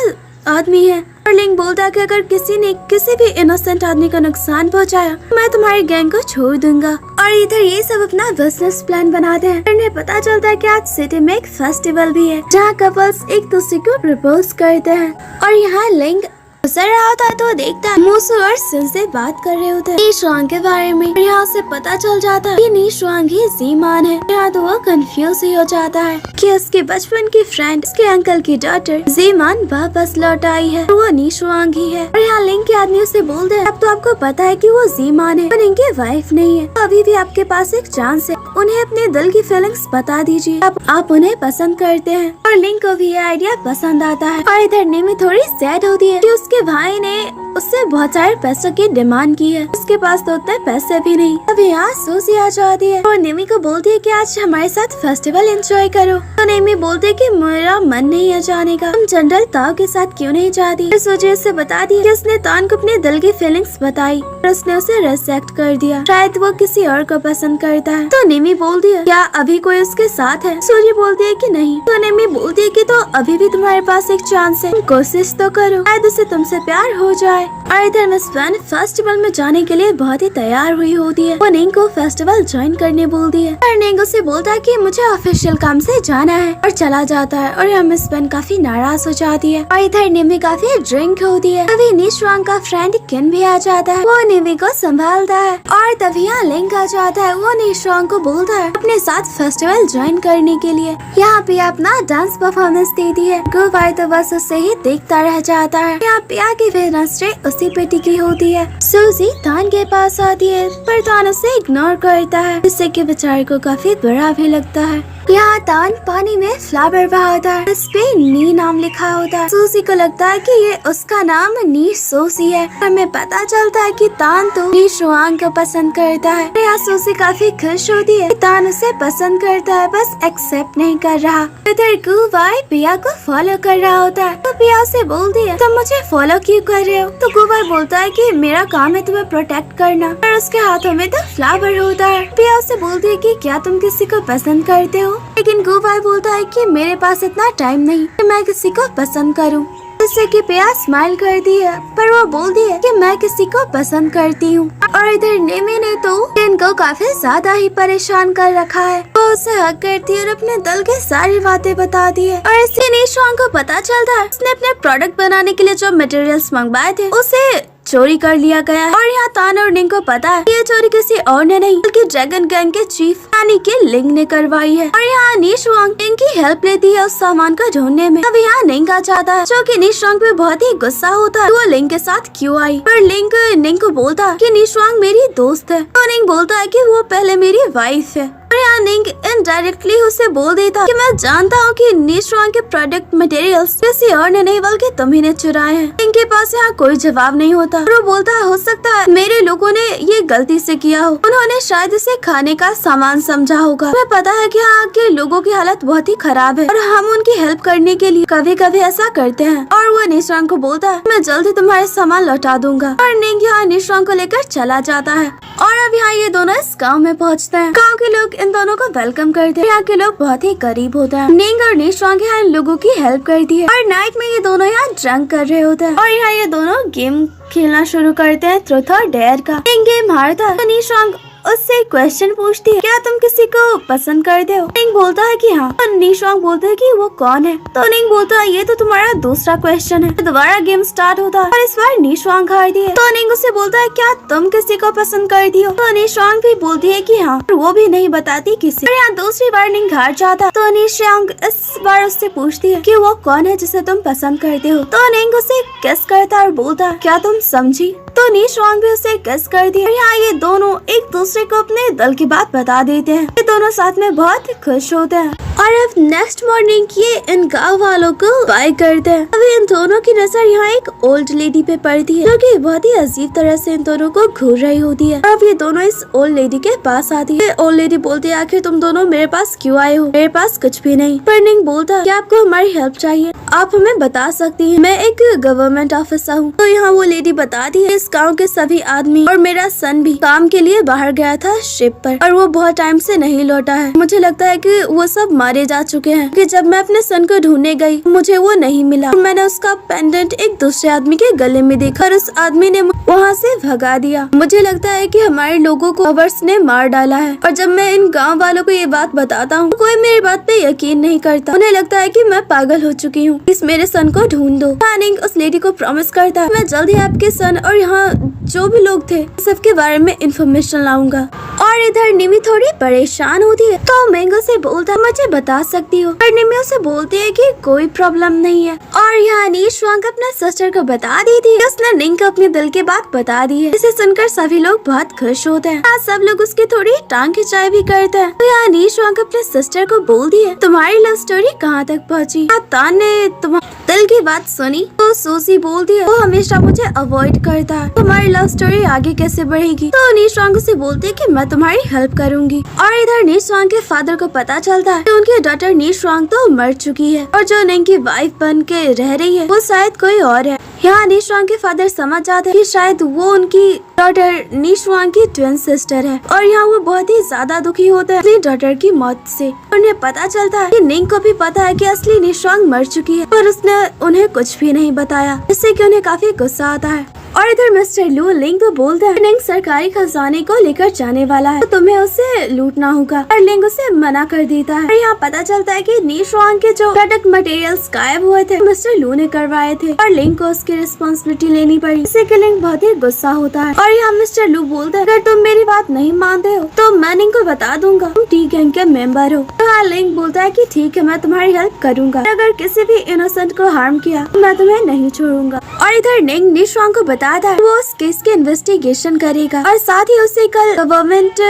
S1: आदमी है। और लिंग बोलता है कि अगर किसी ने किसी भी इनोसेंट आदमी को नुकसान पहुंचाया मैं तुम्हारी गैंग को छोड़ दूंगा। और इधर ये सब अपना बिजनेस प्लान बनाते हैं। इन्हें पता चलता है कि आज सिटी में एक फेस्टिवल भी है जहाँ कपल्स एक दूसरे को प्रपोज करते हैं। और यहाँ लिंग गुजर रहा होता है तो देखता है मूसू और सिन से बात कर रहे होते हैं निशांग के बारे में। यहाँ से पता चल जाता है कि निशांग ही जीमान है। यहाँ तो वो कंफ्यूज ही हो जाता है कि उसके बचपन की फ्रेंड उसके अंकल की डॉटर जीमान वापस लौट आई है, वो निशांग ही है। और यहाँ लिंग के आदमी उसे बोलते हैं अब तो आपको पता है कि वो जीमान है और इनकी वाइफ नहीं है, तो अभी भी आपके पास एक चांस है, उन्हें अपने दिल की फीलिंग्स बता दीजिए, अब आप उन्हें पसंद करते हैं। और लिंग को भी ये आइडिया पसंद आता है। और इधर निमी थोड़ी सैड होती है कि उसके भाई ने उससे बहुत सारे पैसों की डिमांड की है, उसके पास तो उतने पैसे भी नहीं। अब यहाँ सूजी आ जाती है और निमी को बोलती है कि आज हमारे साथ फेस्टिवल एंजॉय करो। तो निमी बोलती है कि मेरा मन नहीं है जाने का, तुम जनरल ताओ के साथ क्यों नहीं जाती। सूजी उससे बता दी कि उसने तान को अपने दिल की फीलिंग्स बताई और उसने उसे रिजेक्ट कर दिया, शायद वो किसी और को पसंद करता है। तो निमी बोलती है क्या अभी कोई उसके साथ है। सूजी बोलती है कि नहीं। तो निमी बोलती है कि तो अभी भी तुम्हारे पास एक चांस है, तुम कोशिश तो करो, शायद उसे तुमसे प्यार हो जाए। और इधर मिस वैन फेस्टिवल में जाने के लिए बहुत ही तैयार हुई होती है। वो निंग को फेस्टिवल ज्वाइन करने बोलती है और निंग उसे बोलता है कि मुझे ऑफिशियल काम से जाना है और चला जाता है। और यहाँ मिस वैन काफी नाराज हो जाती है। और इधर निमी काफी ड्रिंक होती है। तभी निशांग का फ्रेंड किन भी आ जाता है, वो निमी को संभालता है। और तभी यहाँ लिंग आ जाता है, वो निशांग को बोलता है अपने साथ फेस्टिवल ज्वाइन करने के लिए। यहाँ पे अपना डांस परफॉर्मेंस देती है। गोवाई तो बस उससे ही देखता रह जाता है। यहाँ पिया की नजरें उसी पे टिकी होती है। सूजी तान के पास आती है पर तान उसे इग्नोर करता है, जिससे कि बेचारे को काफी बुरा भी लगता है। यहाँ तान पानी में फ्लावर बहाता है, इस पे नी नाम लिखा होता है। सूजी को लगता है कि ये उसका नाम नी सोसी है। हमें पता चलता है कि तान तो नी शुआंग को पसंद करता है। यहाँ सूजी काफी खुश होती है कि तान उसे पसंद करता है, बस एक्सेप्ट नहीं कर रहा। इधर गुवाई पिया को फॉलो कर रहा होता है। तो पिया उसे बोलती है तुम मुझे फॉलो क्यों कर रहे हो। तो गुवाई बोलता है कि मेरा काम है तुम्हें प्रोटेक्ट करना। और उसके हाथों में तो फ्लावर होता है। पिया उसे बोलती है कि क्या तुम किसी को पसंद करते हो। लेकिन गुवाई बोलता है कि मेरे पास इतना टाइम नहीं कि मैं किसी को पसंद करूं। इससे कि पिया स्माइल करती है पर वो बोलती है कि मैं किसी को पसंद करती हूँ। और इधर नेमी ने तो इनको काफी ज्यादा ही परेशान कर रखा है। वो उसे हक करती है और अपने दिल की सारी बातें बताती है। और इससे निशांग को पता चलता है उसने अपने प्रोडक्ट बनाने के लिए जो मटेरियल्स मंगवाए थे उसे चोरी कर लिया गया है। और यहाँ तान और निंग को पता है ये चोरी किसी और ने नहीं बल्कि ड्रैगन गैंग के चीफ यानी कि लिंग ने करवाई है। और यहाँ निशांग निंग की हेल्प लेती है उस सामान को ढूंढने में। अब यहाँ निंग आ जाता है जो कि निशांग पे बहुत ही गुस्सा होता है, वो लिंग के साथ क्यों आई। पर लिंग निंग को बोलता है कि निशांग मेरी दोस्त है। तो निंग बोलता है कि वो पहले मेरी वाइफ है। और यहाँ निंग इनडायरेक्टली उसे बोल देता कि मैं जानता हूँ कि निशांग के प्रोडक्ट मटेरियल्स किसी और ने नहीं बल्कि तुम्ही ने चुराए हैं। निंग के पास यहाँ कोई जवाब नहीं होता। वो बोलता है हो सकता है मेरे लोगों ने ये गलती से किया हो, उन्होंने शायद इसे खाने का सामान समझा होगा। हमें पता है कि यहाँ के लोगों की हालत बहुत ही खराब है और हम उनकी हेल्प करने के लिए कभी कभी ऐसा करते हैं। और वो निशांग को बोलता है मैं जल्दी तुम्हारे सामान लौटा दूंगा। और निंग यहाँ निशांग को लेकर चला जाता है। और अब यहाँ ये दोनों इस गाँव में पहुँचते हैं। गाँव के लोग इन दोनों को वेलकम करते हैं। यहाँ के लोग बहुत ही गरीब होते हैं। निंग और निशांग यहाँ इन लोगों की हेल्प करती है। और नाइट में ये दोनों यहाँ ड्रंक कर रहे होते हैं। और यहाँ ये दोनों गेम खेलना शुरू करते हैं ट्रूथ और डेयर का। निंग गेम हारता है तो निशांग उससे क्वेश्चन पूछती है, क्या तुम किसी को पसंद करते हो? निंग बोलता है कि हाँ। तो नीशुआंग बोलते है कि वो कौन है? तो निंग बोलता है, ये तो तुम्हारा दूसरा क्वेश्चन है। तो दोबारा गेम स्टार्ट होता है और इस बार नीशुआंग हारती है। तो निंग उससे बोलता है, क्या तुम किसी को पसंद करती हो? तो नीशुआंग भी बोलती है कि हाँ, वो भी नहीं बताती किसी। और यहाँ दूसरी बार निंग हार जाता। तो नीशुआंग इस बार उससे पूछती है कि वो कौन है जिसे तुम पसंद करते हो? तो निंग उसे किस करता है और बोलता है, क्या तुम समझी? तो नीशुआंग भी उसे किस करती है। यहाँ ये दोनों एक दूसरे को अपने दिल की बात बता देते हैं। ये दोनों साथ में बहुत खुश होते हैं। और अब नेक्स्ट मॉर्निंग ये इन गाँव वालों को बाय करते हैं। अभी इन दोनों की नजर यहाँ एक ओल्ड लेडी पे पड़ती है, जो कि बहुत ही अजीब तरह से इन दोनों को घूर रही होती है। अब ये दोनों इस ओल्ड लेडी के पास आती है। ओल्ड लेडी बोलती है, आखिर तुम दोनों मेरे पास क्यों आए हो? मेरे पास कुछ भी नहीं। पर निंग बोलता है कि आपको हमारी हेल्प चाहिए, आप हमें बता सकती हैं। मैं एक गवर्नमेंट ऑफिसर हूँ। तो यहाँ वो लेडी बताती है, इस गाँव के सभी आदमी और मेरा सन भी काम के लिए बाहर गया था शिप पर, और वो बहुत टाइम से नहीं लौटा है। मुझे लगता है कि वो सब मारे जा चुके हैं, कि जब मैं अपने सन को ढूंढने गई मुझे वो नहीं मिला। मैंने उसका पेंडेंट एक दूसरे आदमी के गले में देखा और उस आदमी ने वहाँ से भगा दिया। मुझे लगता है कि हमारे लोगों को रॉबर्ट्स ने मार डाला है। और जब मैं इन गाँव वालों को ये बात बताता हूँ, कोई मेरी बात पे यकीन नहीं करता। उन्हें लगता है कि मैं पागल हो चुकी हूँ। इस मेरे सन को ढूंढ दो। निंग उस लेडी को प्रॉमिस करता है, मैं जल्द ही आपके सन और यहाँ जो भी लोग थे सबके बारे में इंफॉर्मेशन लाऊंगा। और इधर निमी थोड़ी परेशान होती है। तो मैंगो से बोलता है, मुझे बता सकती हो? और निमी उसे बोलती है कि कोई प्रॉब्लम नहीं है। और यहाँ नीशुआंग अपने सिस्टर को बता दी थी, उसने निंग को अपने दिल की बात बता दी है। इसे सुनकर सभी लोग बहुत खुश होते हैं। सब लोग उसकी थोड़ी टांग खिंचाई भी करते हैं। तो यहाँ नीशुआंग अपने सिस्टर को बोलती है, तुम्हारी लव स्टोरी कहाँ तक पहुँची? तान ने तुम्हारे दिल की बात सुनी? तो सूजी बोलती है, वो हमेशा मुझे अवॉइड करता है, तुम्हारी लव स्टोरी आगे कैसे बढ़ेगी? तो नीशुआंग से बोलती है कि मैं तुम्हारी हेल्प करूंगी। और इधर नीशुआंग के फादर को पता चलता है कि उनकी डॉटर नीशुआंग तो मर चुकी है और जो निंग की वाइफ बन के रह रही है वो शायद कोई और है। यहाँ नीशुआंग के फादर समझ जाते हैं कि शायद वो उनकी डॉटर नीशुआंग की ट्विन सिस्टर है। और यहाँ वो बहुत ही ज्यादा दुखी होते हैं अपनी डॉटर की मौत से। उन्हें पता चलता है कि निंग को भी पता है कि असली नीशुआंग मर चुकी है, पर उसने उन्हें कुछ भी नहीं बताया, जिससे कि उन्हें काफी गुस्सा आता है। और इधर मिस्टर लू लिंग को बोलता है, लिंग सरकारी खजाने को लेकर जाने वाला है, तो तुम्हें उसे लूटना होगा। और लिंग उसे मना कर देता है। और यहाँ पता चलता है कि नीशुआंग के जो प्रोडक्ट मटेरियल्स गायब हुए थे मिस्टर लू ने करवाए थे और लिंग को उसकी रिस्पॉन्सिबिलिटी लेनी पड़ी, जिससे कि लिंग बहुत ही गुस्सा होता है। और यहाँ मिस्टर लू बोलता है, अगर तुम मेरी बात नहीं मानते हो तो मैं लिंग को बता दूंगा तुम टी गैंग के मेंबर हो। तो हाँ, लिंग बोलता है कि ठीक है, मैं तुम्हारी हेल्प करूंगा, अगर किसी भी इनोसेंट को हार्म किया तो मैं तुम्हें नहीं छोड़ूंगा। और इधर निंग नीशुआंग को बताता है वो उस केस के इन्वेस्टिगेशन करेगा और साथ ही उसे कल गवर्नमेंट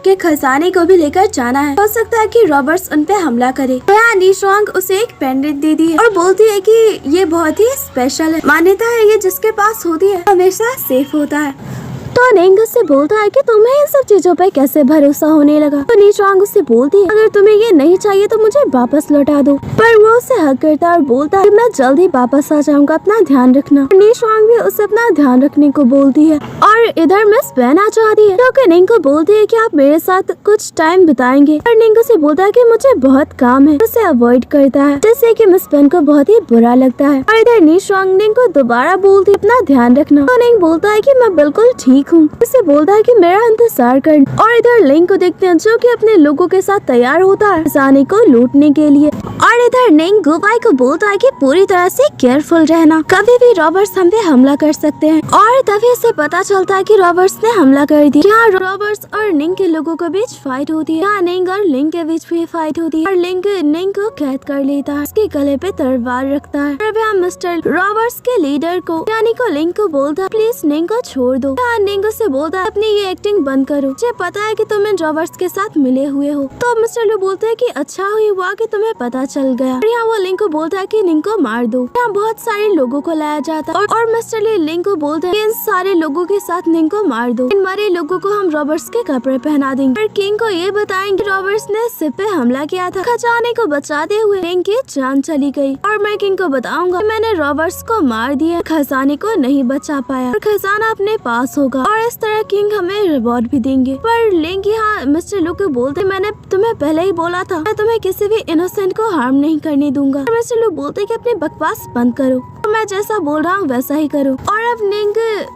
S1: के खजाने को भी लेकर जाना है। हो सकता है कि रॉबर्ट्स उन पे हमला करे। तो यहाँ नीशुआंग उसे एक पेंडेंट दे दी है और बोलती है कि ये बहुत ही स्पेशल है, मान्यता है ये जिसके पास होती है हमेशा सेफ होता है। तो निंग उससे बोलता है कि तुम्हें इन सब चीजों पे कैसे भरोसा होने लगा? तो नीशुआंग उससे बोलती है, अगर तुम्हें ये नहीं चाहिए तो मुझे वापस लौटा दो। पर वो उसे हक करता है और बोलता है, मैं जल्द ही वापस आ जाऊंगा, अपना ध्यान रखना। नीशुआंग भी उसे अपना ध्यान रखने को बोलती है। और इधर मिस बेन आ जाती है, क्योंकि निंग को बोलती है कि आप मेरे साथ कुछ टाइम बिताएंगे। और निंग उसे बोलता है कि मुझे बहुत काम है, उसे अवॉइड करता है, जिससे कि मिस बेन को बहुत ही बुरा लगता है। और इधर नीशुआंग निंग को दोबारा बोलती है, अपना ध्यान रखना। तो निंग बोलता है कि मैं बिल्कुल ठीक हूँ, उसे बोलता है कि मेरा इंतजार कर। और इधर लिंग को देखते हैं जो कि अपने लोगों के साथ तैयार होता है खजाने को लूटने के लिए। और इधर निंग गुबाई को बोलता है कि पूरी तरह से केयरफुल रहना, कभी भी रॉबर्ट्स हम पे हमला कर सकते हैं। और तभी उसे पता चलता है कि रॉबर्ट्स ने हमला कर दिया। यहाँ रॉबर्ट्स और निंग के लोगों के बीच फाइट होती है। यहाँ निंग और लिंग के बीच भी फाइट होती है और लिंग निंग को कैद कर लेता है, उसके गले पे तलवार रखता है। और यहाँ मिस्टर रॉबर्ट्स के लीडर को यानी को लिंग को बोलता है, प्लीज निंग को छोड़ दो। यहाँ निंग उसे बोलता है, अपनी ये एक्टिंग बंद करो, मुझे पता है कि तुम इन रॉबर्ट्स के साथ मिले हुए हो। तो मिस्टर लू बोलते हैं कि अच्छा हुआ कि तुम्हें पता चल गया। और यहाँ वो लिंग को बोलता है कि लिंग को मार दो। यहाँ बहुत सारे लोगों को लाया जाता है और मिस्टर ली लिंग को बोलते हैं कि इन सारे लोगों के साथ लिंग को मार दो, इन मरे लोगों को हम रॉबर्ट्स के कपड़े पहना देंगे। और किंग को ये बताएंगे रॉबर्ट्स ने शिप पे हमला किया था, खजाने को बचाते हुए लिंग की जान चली गई। और मैं किंग को बताऊंगा मैंने रॉबर्ट्स को मार दिया, खजाने को नहीं बचा पाया और खजाना अपने पास होगा। और इस तरह किंग हमें रिवॉर्ड भी देंगे। पर लिंग यहाँ मिस्टर लू को बोलते, मैंने तुम्हें पहले ही बोला था मैं तुम्हें किसी भी इनोसेंट को हार्म हार्म नहीं करने दूंगा। मिस्टर लू बोलते कि अपनी बकवास बंद करो, मैं जैसा बोल रहा हूँ वैसा ही करो। और अब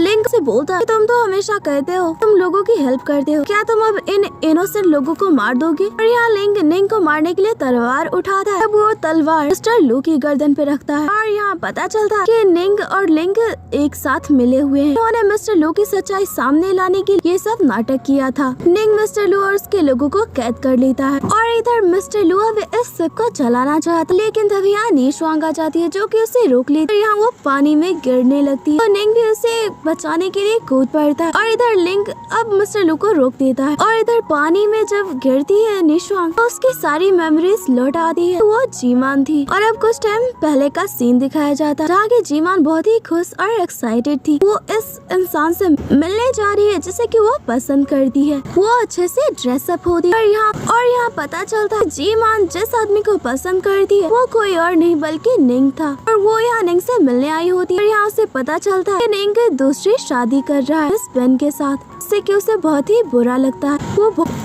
S1: लिंग से बोलता है तुम तो हमेशा कहते हो तुम लोगों की हेल्प करते हो, क्या तुम अब इन इनोसेंट लोगों को मार दोगे? और यहाँ लिंग को मारने के लिए तलवार उठाता है। अब वो तलवार मिस्टर लू की गर्दन पे रखता है और यहाँ पता चलता है कि निंग और लिंग एक साथ मिले हुए हैं। उन्होंने मिस्टर लू की सच्चाई सामने लाने के लिए ये सब नाटक किया था। निंग मिस्टर लू और उसके लोगों को कैद कर लेता है और इधर मिस्टर लू अब इस शिप को चलाना चाहता, लेकिन तभी यहाँ नीशवांग आ जाती है जो कि उसे रोक लेती है। यहाँ वो पानी में गिरने लगती है और निंग भी उसे बचाने के लिए कूद पड़ता है और इधर लिंग अब मिस्टर लू को रोक देता है। और इधर पानी में जब गिरती है नीशवांग तो उसकी सारी मेमोरीज लौट आती है। वो जीमान थी और अब कुछ टाइम पहले का सीन दिखाया जाता है जहाँ की जीमान बहुत ही खुश और एक्साइटेड थी। वो इस इंसान से मिलने जा रही है जिसे कि वो पसंद करती है। वो अच्छे से ड्रेसअप होती है और यहाँ पता चलता है जीमान जिस आदमी को पसंद करती है वो कोई और नहीं बल्कि निंग था और वो यहाँ निंग से मिलने आई होती है। और यहाँ उसे पता चलता है कि निंग दूसरी शादी कर रहा है इस बेन के साथ, जिससे कि उसे बहुत ही बुरा लगता है।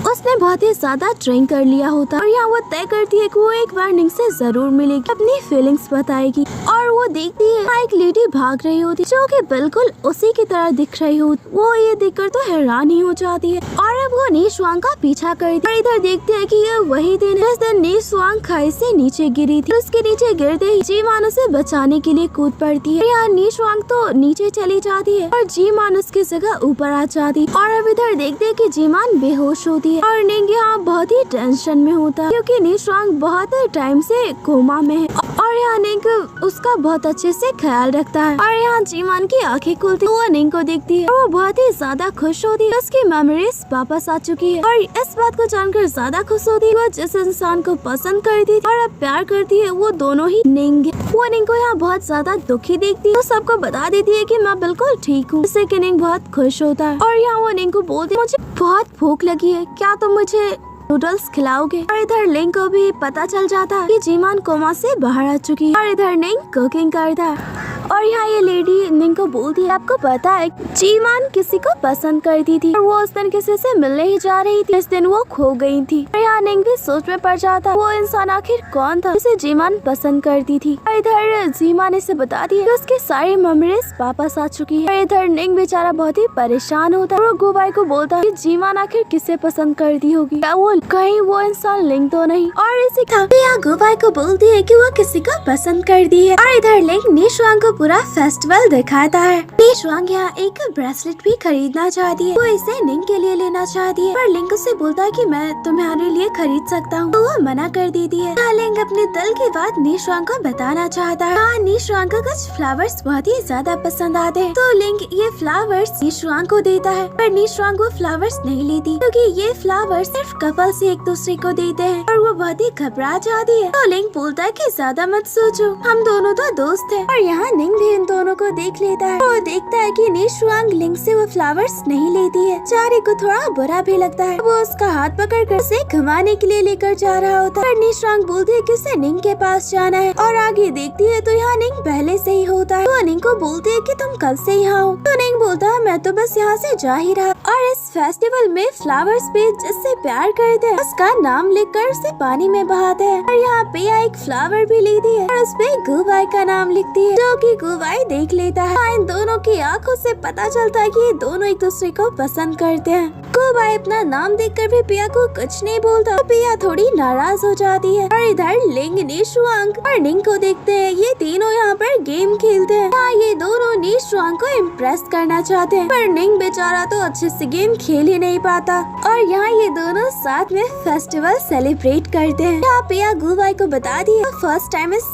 S1: उसने बहुत ही ज्यादा ड्रिंक कर लिया होता है और यहाँ वो तय करती है कि वो एक बार निंग से जरूर मिलेगी, अपनी फीलिंग्स बताएगी। और वो देखती है वहाँ एक लेडी भाग रही होती जो कि बिल्कुल उसी की तरह दिख रही होती। वो ये देखकर तो हैरान ही हो जाती है और अब वो नीशवांग का पीछा करती है। इधर देखते है कि ये वही दिन है जिस दिन नीशवांग खाई से नीचे गिरी थी। उसके नीचे गिरते ही जीमान उसे बचाने के लिए कूद पड़ती है। यहाँ नीशवांग तो नीचे चली जाती है और जीमान उसकी जगह ऊपर आ जाती है। और अब इधर देखते है कि जीमान बेहोश होती है और निंग यहाँ बहुत ही टेंशन में होता है क्योंकि नीशवांग बहुत टाइम से कोमा में है और यहाँ निंग उसका बहुत अच्छे से ख्याल रखता है। और यहाँ जीमान की आंखें खुलती है, वो निंग को देखती है और वो बहुत ही ज्यादा खुश होती है। उसकी मेमोरीज वापस आ चुकी है और इस बात को जानकर ज्यादा खुश होती है। वो जिस इंसान को पसंद करती थी और अब प्यार करती है वो दोनों ही निंग है। वो निंग को यहाँ बहुत ज्यादा दुखी देखती है, वो सबको बता देती है कि मैं बिल्कुल ठीक हूँ, जिससे कि निंग बहुत खुश होता है। और यहाँ वो निंग को बोलती है मुझे बहुत भूख लगी है, क्या तुम मुझे नूडल्स खिलाओगे? और इधर लिंग को भी पता चल जाता है कि जीमान कोमा से बाहर आ चुकी है और इधर निंग कुकिंग करता है। और यहाँ ये लेडी निंग को बोलती है आपको पता है जीमान किसी को पसंद करती थी और वो उस दिन किसी से मिलने ही जा रही थी, इस दिन वो खो गई थी। और यहाँ निंग भी सोच में पड़ जाता है वो इंसान आखिर कौन था जिसे जीमान पसंद करती थी। और इधर जीमान इसे बताती है कि उसकी सारी मेमोरीज वापस आ चुकी है। और इधर निंग बेचारा बहुत ही परेशान होता है और वो गुबाई को बोलता है कि जीमान आखिर किसे पसंद करती होगी, क्या वो कहीं वो इंसान लिंग तो नहीं? और इसी यहाँ गुबाई को बोलती है कि वो किसी को पसंद करती है। और इधर लिंग नीशवांग को पूरा फेस्टिवल दिखाता है। नीशवांग यहाँ एक ब्रेसलेट भी खरीदना चाहती है, वो इसे निंग के लिए लेना चाहती है पर लिंग उसे बोलता है कि मैं तुम्हारे लिए खरीद सकता हूँ, तो वो मना कर देती है। यहाँ लिंग अपने दिल की बात नीशवांग को बताना चाहता है। हाँ, नीशवांग को कुछ फ्लावर्स बहुत ही ज्यादा पसंद आते हैं, तो लिंग ये फ्लावर्स नीशवांग को देता है पर नीशवांग वो फ्लावर्स नहीं लेती क्योंकि ये फ्लावर्स सिर्फ कपल्स एक दूसरे को देते हैं और वो बहुत ही घबरा जाती है। तो लिंग बोलता है कि ज्यादा मत सोचो, हम दोनों तो दोस्त हैं। और यहाँ निंग भी इन दोनों को देख लेता है। वो देखता है कि नीशवांग लिंग से वो फ्लावर्स नहीं लेती है। चारी को थोड़ा बुरा भी लगता है। वो उसका हाथ पकड़कर उसे घुमाने के लिए लेकर जा रहा होता है। नीशवांग बोलती है कि उसे निंग के पास जाना है और आगे देखती है तो यहाँ निंग पहले से ही होता है। वो निंग को बोलती है कि तुम कल से यहाँ हो, तो निंग बोलता है मैं तो बस यहाँ से जा ही रहा। और इस फेस्टिवल में फ्लावर्स पे जिससे प्यार करते हैं उसका नाम लिखकर उसे पानी में बहाते हैं। और यहाँ पे एक फ्लावर भी लेती है और उस पे गुबाई का नाम लिखती है जो कि गुबाई देख लेता है। इन दोनों की आंखों से पता चलता है कि ये दोनों एक दूसरे को पसंद करते हैं। गुबाई अपना नाम देखकर भी पिया को कुछ नहीं बोलता, तो पिया थोड़ी नाराज हो जाती है। और इधर लिंग नीशवांग और निंग को देखते हैं, ये तीनों यहाँ पर गेम खेलते हैं। यहाँ ये दोनों नीशवांग को इम्प्रेस करना चाहते हैं पर निंग बेचारा तो अच्छे से गेम खेल ही नहीं पाता। और यहाँ ये दोनों साथ में फेस्टिवल सेलिब्रेट करते हैं। यहाँ पिया गुबाई को बता दी है फर्स्ट टाइम इस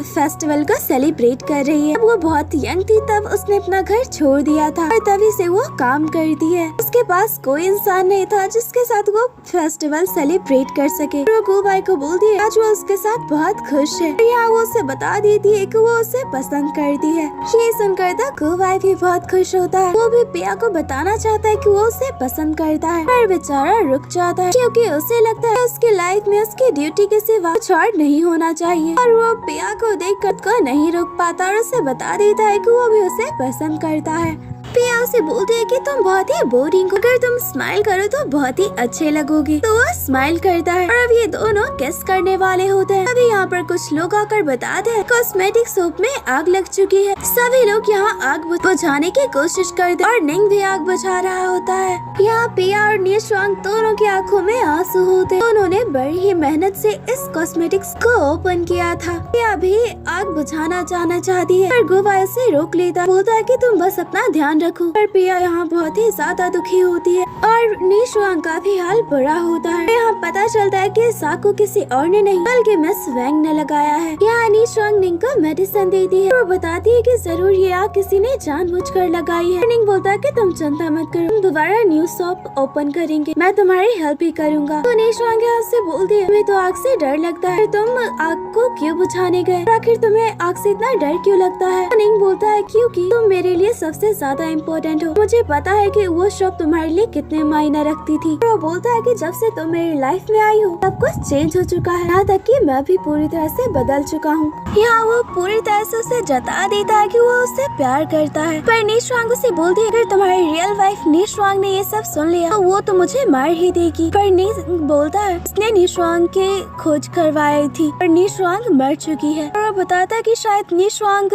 S1: फेस्टिवल को सेलिब्रेट कर रही है। वो बहुत यंग थी तब उसने अपना घर छोड़ दिया था और तभी से वो काम करती है। उसके पास कोई इंसान नहीं था जिसके साथ वो फेस्टिवल सेलिब्रेट कर सके। वो गुबाई को बोलती है आज वो उसके साथ बहुत खुश है। यहाँ वो उसे बता देती है कि वो उसे पसंद करती है। ये सुनकर तो गुबाई भी बहुत खुश होता है। वो भी पिया को बताना चाहता है कि वो उसे पसंद करता है पर बेचारा रुक जाता है क्योंकि उसे लगता है उसकी लाइफ में उसकी ड्यूटी के सिवा कुछ और नहीं होना चाहिए। और वो पिया को देखकर को नहीं रुक पाता और उसे बता देता है कि वो भी उसे पसंद करता है। पिया उसे बोलती है कि तुम बहुत ही बोरिंग हो, अगर तुम स्माइल करो तो बहुत ही अच्छे लगोगे। तो वो स्माइल करता है और अब ये दोनों किस करने वाले होते हैं। अभी यहाँ पर कुछ लोग आकर बताते हैं कॉस्मेटिक शॉप में आग लग चुकी है। सभी लोग यहाँ आग बुझाने की कोशिश करते हैं और निंग भी आग बुझा रहा होता है। यहाँ पिया और निशुआंग दोनों की आंखों में आंसू होते हैं। उन्होंने बड़ी ही मेहनत से इस कॉस्मेटिक्स को ओपन किया था। पिया भी आग बुझाना जाना चाहती है पर गुवा उसे रोक लेता, बोलता है कि तुम बस अपना ध्यान रखो। पर पिया यहाँ बहुत ही ज्यादा दुखी होती है और निशुआंग का भी हाल बुरा होता है। यहाँ पता चलता है कि साकू किसी और ने नहीं बल्कि मिस वैंग ने लगाया है। यहाँ निशुआंग निंग को मेडिसिन देती है और बताती है कि जरूर ये आग किसी ने जानबूझकर लगाई है। निंग बोलता है कि तुम चिंता मत करो, हम दोबारा न्यू शॉप ओपन करेंगे, मैं तुम्हारी हेल्प ही करूँगा। तो निशुआंग यहाँ से बोलती है तुम्हें तो आग से डर लगता है, तुम आग को क्यों बुझाने गए, आखिर तुम्हें आग से इतना डर क्यों लगता है। निंग बोलता है क्योंकि तुम मेरे लिए सबसे ज्यादा इम्पोर्टेंट हो, मुझे पता है कि वो शॉप तुम्हारे लिए कितने मायने रखती थी। वो बोलता है कि जब से तुम मेरी लाइफ में आई हो सब कुछ चेंज हो चुका है, यहाँ तक कि मैं भी पूरी तरह से बदल चुका हूँ। यहाँ वो पूरी तरह से उसे जता देता है कि वो उससे प्यार करता है। पर निशुआंग उसे बोलती है अगर तुम्हारी रियल वाइफ निशुआंग ने ये सब सुन लिया तो वो तो मुझे मार ही देगी। पर निंग बोलता है उसने निशुआंग के खोज करवाई थी पर निशुआंग मर चुकी है। और वो बताता है कि शायद निशुआंग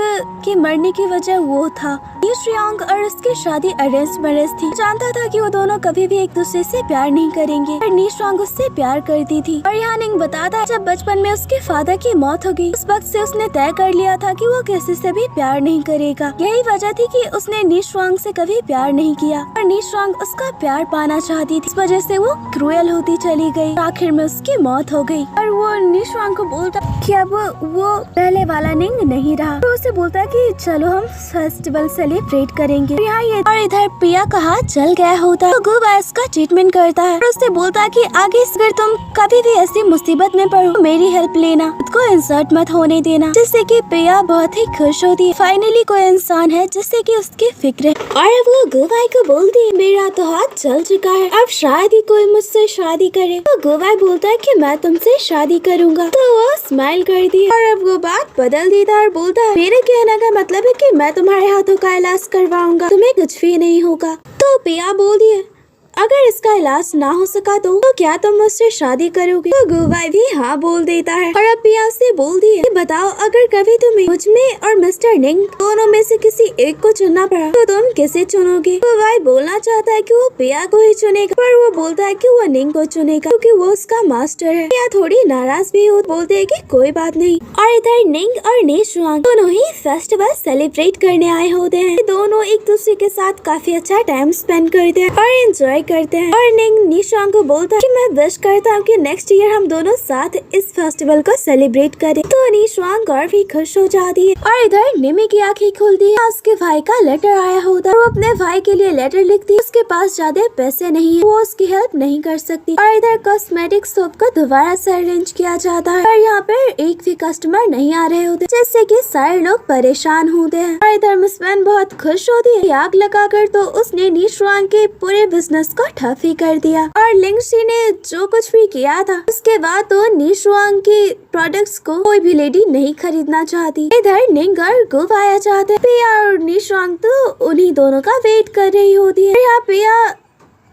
S1: के मरने की वजह वो था। निशुआंग और उसकी शादी अरेंज मैरिज थी। जानता था कि वो दोनों कभी भी एक दूसरे से प्यार नहीं करेंगे पर निशुआंग उससे प्यार करती थी। और यहाँ निंग बताता है जब बचपन में उसके फादर की मौत हो गई उस वक्त से उसने तय कर लिया था कि वो किसी से भी प्यार नहीं करेगा। यही वजह थी कि उसने निशुआंग से कभी प्यार नहीं किया और निशुआंग उसका प्यार पाना चाहती थी। इस वजह से वो क्रूएल होती चली गई। आखिर में उसकी मौत हो गई और वो निशुआंग को बोलता कि अब वो पहले वाला निंग नहीं रहा। तो उसे बोलता है कि चलो हम फेस्टिवल सेलिब्रेट करेंगे। और इधर पिया का हाथ जल गया होता है तो गुबा इसका ट्रीटमेंट करता है और उससे बोलता है कि आगे अगर तुम कभी भी ऐसी मुसीबत में पड़ो मेरी हेल्प लेना, खुद को इंसर्ट मत होने देना। जिससे कि पिया बहुत ही खुश होती है। फाइनली कोई इंसान है जिससे कि उसकी फिक्र है। और अब वो गुबाई को बोलती है मेरा तो हाथ जल चुका है, अब शायद ही कोई मुझसे शादी करे। तो गुबाई बोलता है कि मैं तुमसे शादी करूंगा। तो वो स्माइल करती है और अब वो बात बदल देता है और बोलता है मेरे कहने का मतलब है कि मैं तुम्हारे हाथों का इलाज करवाऊंगा, तुम्हें कुछ भी नहीं होगा। तो पिया बोलती है अगर इसका इलाज ना हो सका तो क्या तुम मुझसे शादी करोगे। तो गुबाई भी हाँ बोल देता है और अब पिया से बोलती है बताओ अगर कभी तुम्हें मुझ में और मिस्टर निंग दोनों में से किसी एक को चुनना पड़ा तो तुम किसे चुनोगे। गुबाई बोलना चाहता है कि वो पिया को ही चुनेगा पर वो बोलता है कि वो निंग को चुनेगा क्योंकि वो उसका मास्टर है। पिया थोड़ी नाराज भी हो बोलते है कि कोई बात नहीं। और इधर निंग और निशुआंग दोनों ही फेस्टिवल सेलिब्रेट करने आए होते हैं। दोनों एक दूसरे के साथ काफी अच्छा टाइम स्पेंड करते हैं और एंजॉय करते हैं। और निंग निशुआंग को बोलता है कि मैं विश करता हूँ कि नेक्स्ट ईयर हम दोनों साथ इस फेस्टिवल को सेलिब्रेट करें। तो निशुआंग और भी खुश हो जाती है। और इधर निमी की आंखें खुलती है। उसके भाई का लेटर आया होता है। वो अपने भाई के लिए लेटर लिखती है। उसके पास ज्यादा पैसे नहीं है, वो उसकी हेल्प नहीं कर सकती। और इधर कॉस्मेटिक शॉप को दोबारा से अरेंज किया जाता है और यहाँ पर एक भी कस्टमर नहीं आ रहे होते जिससे कि सारे लोग परेशान होते हैं। और इधर मिस वैन बहुत खुश होती है। आग लगाकर तो उसने निशुआंग के पूरे बिजनेस को ठप ही कर दिया। और लिंगशी ने जो कुछ भी किया था उसके बाद तो निशुआंग के प्रोडक्ट्स को कोई भी लेडी नहीं खरीदना चाहती। इधर निंग और गुबाया चाहते हैं। पिया और निशुआंग तो उन्हीं दोनों का वेट कर रही होती है। यहाँ पिया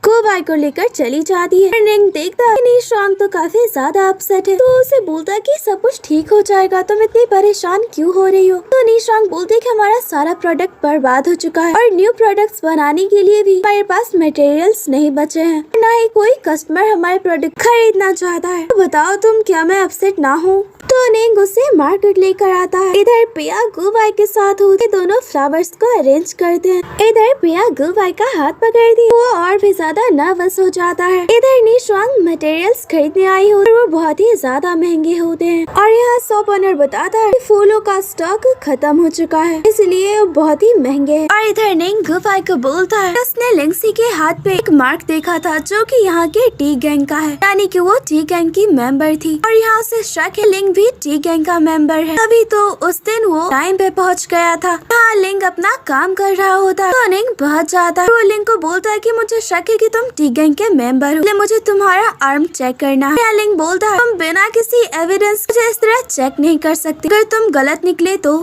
S1: गुबाई को लेकर चली जाती है। निंग देखता है निशुआंग तो काफी ज्यादा अपसेट है तो उसे बोलता है कि सब कुछ ठीक हो जाएगा, तुम इतनी परेशान क्यों हो रही हो। तो निशुआंग बोलते है कि हमारा सारा प्रोडक्ट बर्बाद हो चुका है और न्यू प्रोडक्ट्स बनाने के लिए भी हमारे पास मटेरियल्स नहीं बचे हैं, न ही कोई कस्टमर हमारे प्रोडक्ट खरीदना चाहता है। तो बताओ तुम क्या मैं अपसेट ना हूँ। तो निंग उसे मार्केट लेकर आता है। इधर पिया गुबाई के साथ होते दोनों फ्लावर्स को अरेंज करते हैं। इधर पिया गुबाई का हाथ पकड़ती है, वो और भी ज्यादा नर्वस हो जाता है। इधर निशुआंग मटेरियल्स खरीदने आई हो और वो बहुत ही ज्यादा महंगे होते हैं। और यहाँ शॉप ओनर बताता है कि फूलों का स्टॉक खत्म हो चुका है इसलिए वो बहुत ही महंगे हैं। और इधर निंग गुबाई को बोलता है उसने लिंगसी के हाथ पे एक मार्क देखा था जो कि यहाँ के टी गैंग का है, यानी कि वो टी गैंग की मेंबर थी। और यहाँ से शक है लिंग भी टी गैंग का मेंबर है। तभी तो उस दिन वो टाइम पे पहुँच गया था। यहाँ लिंग अपना काम कर रहा होता है तो निंग बहुत ज्यादा वो लिंग को बोलता है कि मुझे शक है कि तुम टी गैंग के मेंबर हो, मुझे तुम्हारा आर्म चेक करना है। लिंग बोलता है तुम बिना किसी एविडेंस मुझे इस तरह चेक नहीं कर सकते, अगर तुम गलत निकले तो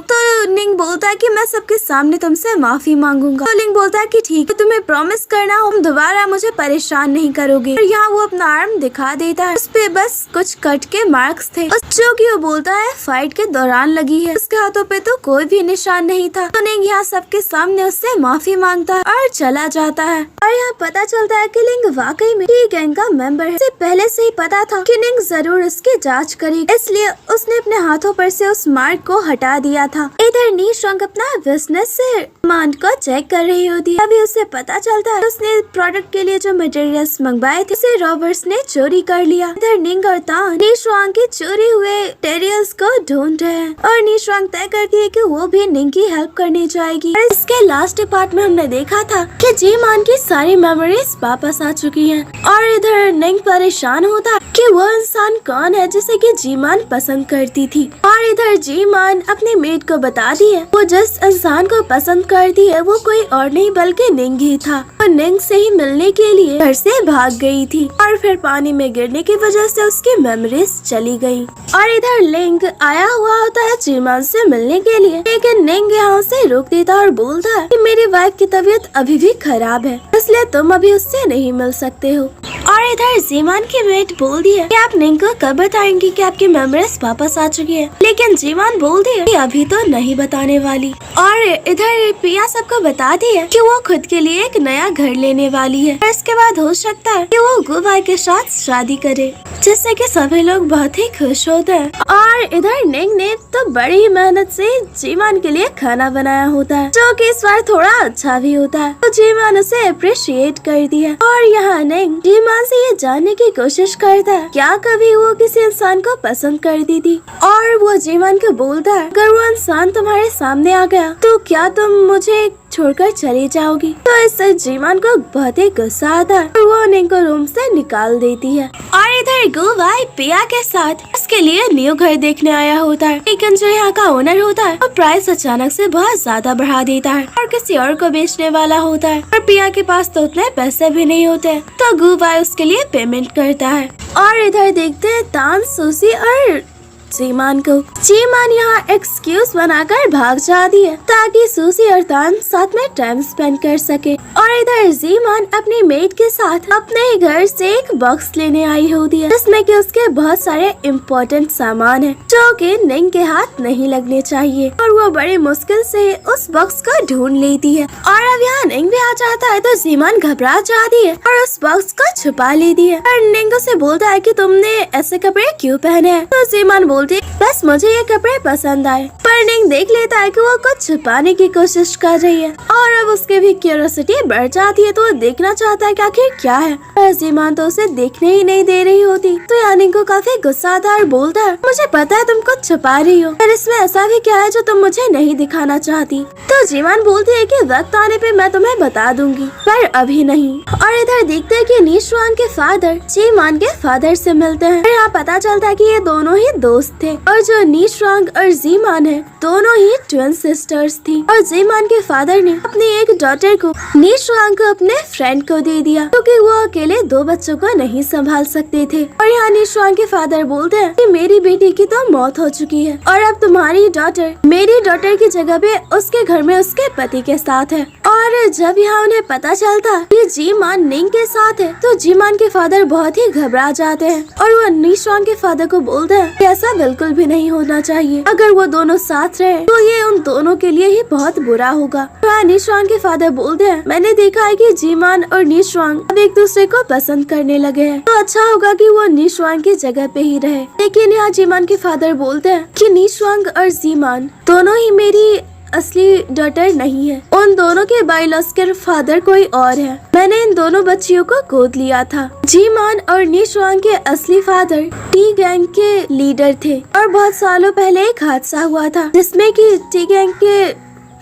S1: लिंग बोलता है कि मैं सबके सामने तुमसे माफी मांगूंगा। तो लिंग बोलता है कि ठीक है, तुम्हें प्रॉमिस करना हो तुम दोबारा मुझे परेशान नहीं करोगे। और यहाँ वो अपना आर्म दिखा देता है, उस पे बस कुछ कट के मार्क्स थे जो कि वो बोलता है फाइट के दौरान लगी है। उसके हाथों पे तो कोई भी निशान नहीं था। तो लिंग यहाँ सबके सामने उससे माफी मांगता है और चला जाता है। और यहाँ पता चलता है कि लिंग वाकई में टी गैंग का मेंबर है। पहले से ही पता था कि लिंग जरूर इसकी जांच करेगी, इसलिए उसने अपने हाथों पर से उस मार्क को हटा दिया था। इधर नीशुआंग अपना बिजनेस से मांड को चेक कर रही होती है। अभी उसे पता चलता है उसने प्रोडक्ट के लिए जो मटेरियल्स मंगवाए थे उसे रॉबर्स ने चोरी कर लिया। इधर निंग और तान नीशुआंग के चोरी हुए मटेरियल्स को ढूंढ रहे हैं और नीशुआंग तय करती है कि वो भी निंग की हेल्प करने जाएगी। और इसके लास्ट पार्ट में हमने देखा था कि जी मान की सारी मेमोरीज वापस आ चुकी हैं। और इधर निंग परेशान होता कि वो इंसान कौन है जिसे कि जी मान पसंद करती थी। और इधर जी मान अपनी मेट को बता दी है वो जिस इंसान को पसंद करती है वो कोई और नहीं बल्कि निंग ही था। और निंग से ही मिलने के लिए घर से भाग गई थी और फिर पानी में गिरने की वजह से उसकी मेमोरीज चली गई। और इधर लिंग आया हुआ होता है जीमान से मिलने के लिए, लेकिन निंग यहाँ से रोक देता और बोलता है कि मेरी वाइफ की तबीयत अभी भी खराब है, इसलिए तुम अभी उससे नहीं मिल सकते हो। और इधर जीमान की मेट बोल दी है कि आप निंग को कब बताएंगी कि आपकी मेमोरीज वापस आ चुकी है, लेकिन जीमान बोल दी है कि अभी तो नहीं बताने वाली। और इधर पिया सबको बताती है कि वो खुद के लिए एक नया घर लेने वाली है और इसके बाद हो सकता है कि वो गुबाई के साथ शादी करे, जिससे कि सभी लोग बहुत ही खुश होते हैं। और इधर निंग ने तो बड़ी ही मेहनत से जीमान के लिए खाना बनाया होता है, जो कि इस बार थोड़ा अच्छा भी होता है। तो जीमान उसे अप्रिशिएट करती है। और यहाँ निंग जीमान से ये जानने की कोशिश करता है क्या कभी वो किसी इंसान को पसंद करती थी। और वो जीमान को बोलता है अगर वो इंसान तुम्हारे सामने आ गया तो क्या तुम मुझे छोड़कर चली जाओगी। तो इससे जीमान को बहुत ही गुस्सा आता है और वो निंग को रूम से निकाल देती है। और इधर गुबाई पिया के साथ इसके लिए न्यू घर देखने आया होता है, लेकिन जो यहाँ का ओनर होता है वो प्राइस अचानक से बहुत ज्यादा बढ़ा देता है और किसी और को बेचने वाला होता है। और पिया के पास तो उतने पैसे भी नहीं होते, तो गुबाई उसके लिए पेमेंट करता है। और इधर देखते हैं तान, सूसी और जीमान को। जीमान यहाँ एक्सक्यूज बनाकर भाग जाती है ताकि सूसी और तान साथ में टाइम स्पेंड कर सके। और इधर जीमान अपनी मेट के साथ अपने घर से एक बॉक्स लेने आई होती है जिसमें कि उसके बहुत सारे इम्पोर्टेंट सामान है जो कि निंग के हाथ नहीं लगने चाहिए। और वो बड़ी मुश्किल से उस बॉक्स को ढूंढ लेती है। और अब यहाँ निंग भी आ जाता है तो जीमान घबरा जाती है और उस बॉक्स को छुपा लेती है। और निंग उसे बोलता है कि तुमने ऐसे कपड़े क्यों पहने हैं। तो जीमान बोलती बस मुझे ये कपड़े पसंद आए। पर निंग देख लेता है कि वो कुछ छुपाने की कोशिश कर रही है और अब उसके भी क्यूरियोसिटी बढ़ जाती है तो वो देखना चाहता है कि आखिर क्या है। पर जीमान तो उसे देखने ही नहीं दे रही होती। तो यहाँ निंग को काफी गुस्सा आता है और बोलता है मुझे पता है तुम कुछ छुपा रही हो, पर इसमें ऐसा भी क्या है जो तुम मुझे नहीं दिखाना चाहती। तो जीमान बोलती है कि वक्त आने पे मैं तुम्हें बता दूंगी, पर अभी नहीं। और इधर देखते हैं कि नीशुआंग के फादर जीमान के फादर से मिलते हैं। यहाँ पता चलता है कि ये दोनों ही दोस्त थे और जो नीशुआंग और जीमान है दोनों ही ट्विन सिस्टर्स थी। और जीमान के फादर ने अपनी एक डॉटर को नीशुआंग को अपने फ्रेंड को दे दिया क्योंकि वो अकेले 2 बच्चों को नहीं संभाल सकते थे। और यहाँ नीशुआंग के फादर बोलते हैं कि मेरी बेटी की तो मौत हो चुकी है और अब तुम्हारी डॉटर मेरी डॉटर की जगह पे उसके घर में उसके पति के साथ है। और जब यहाँ उन्हें पता चलता कि जीमान निंग के साथ है तो जीमान के फादर बहुत ही घबरा जाते हैं और वो नीशुआंग के फादर को बोलते हैं कि ऐसा बिल्कुल भी नहीं होना चाहिए, अगर वो दोनों साथ रहे तो ये उन दोनों के लिए ही बहुत बुरा होगा। तो नीशुआंग के फादर बोलते हैं मैंने देखा है कि जीमान और नीशुआंग अब एक दूसरे को पसंद करने लगे हैं, तो अच्छा होगा कि वो नीशुआंग की जगह पे ही रहे। लेकिन यहाँ जीमान के फादर बोलते हैं कि नीशुआंग और जीमान दोनों ही मेरी असली डॉटर नहीं है, उन दोनों के बायोलॉजिकल फादर कोई और है। मैंने इन दोनों बच्चियों को गोद लिया था। जीमान और नीशुआंग के असली फादर टी गैंग के लीडर थे और बहुत सालों पहले एक हादसा हुआ था जिसमें कि टी गैंग के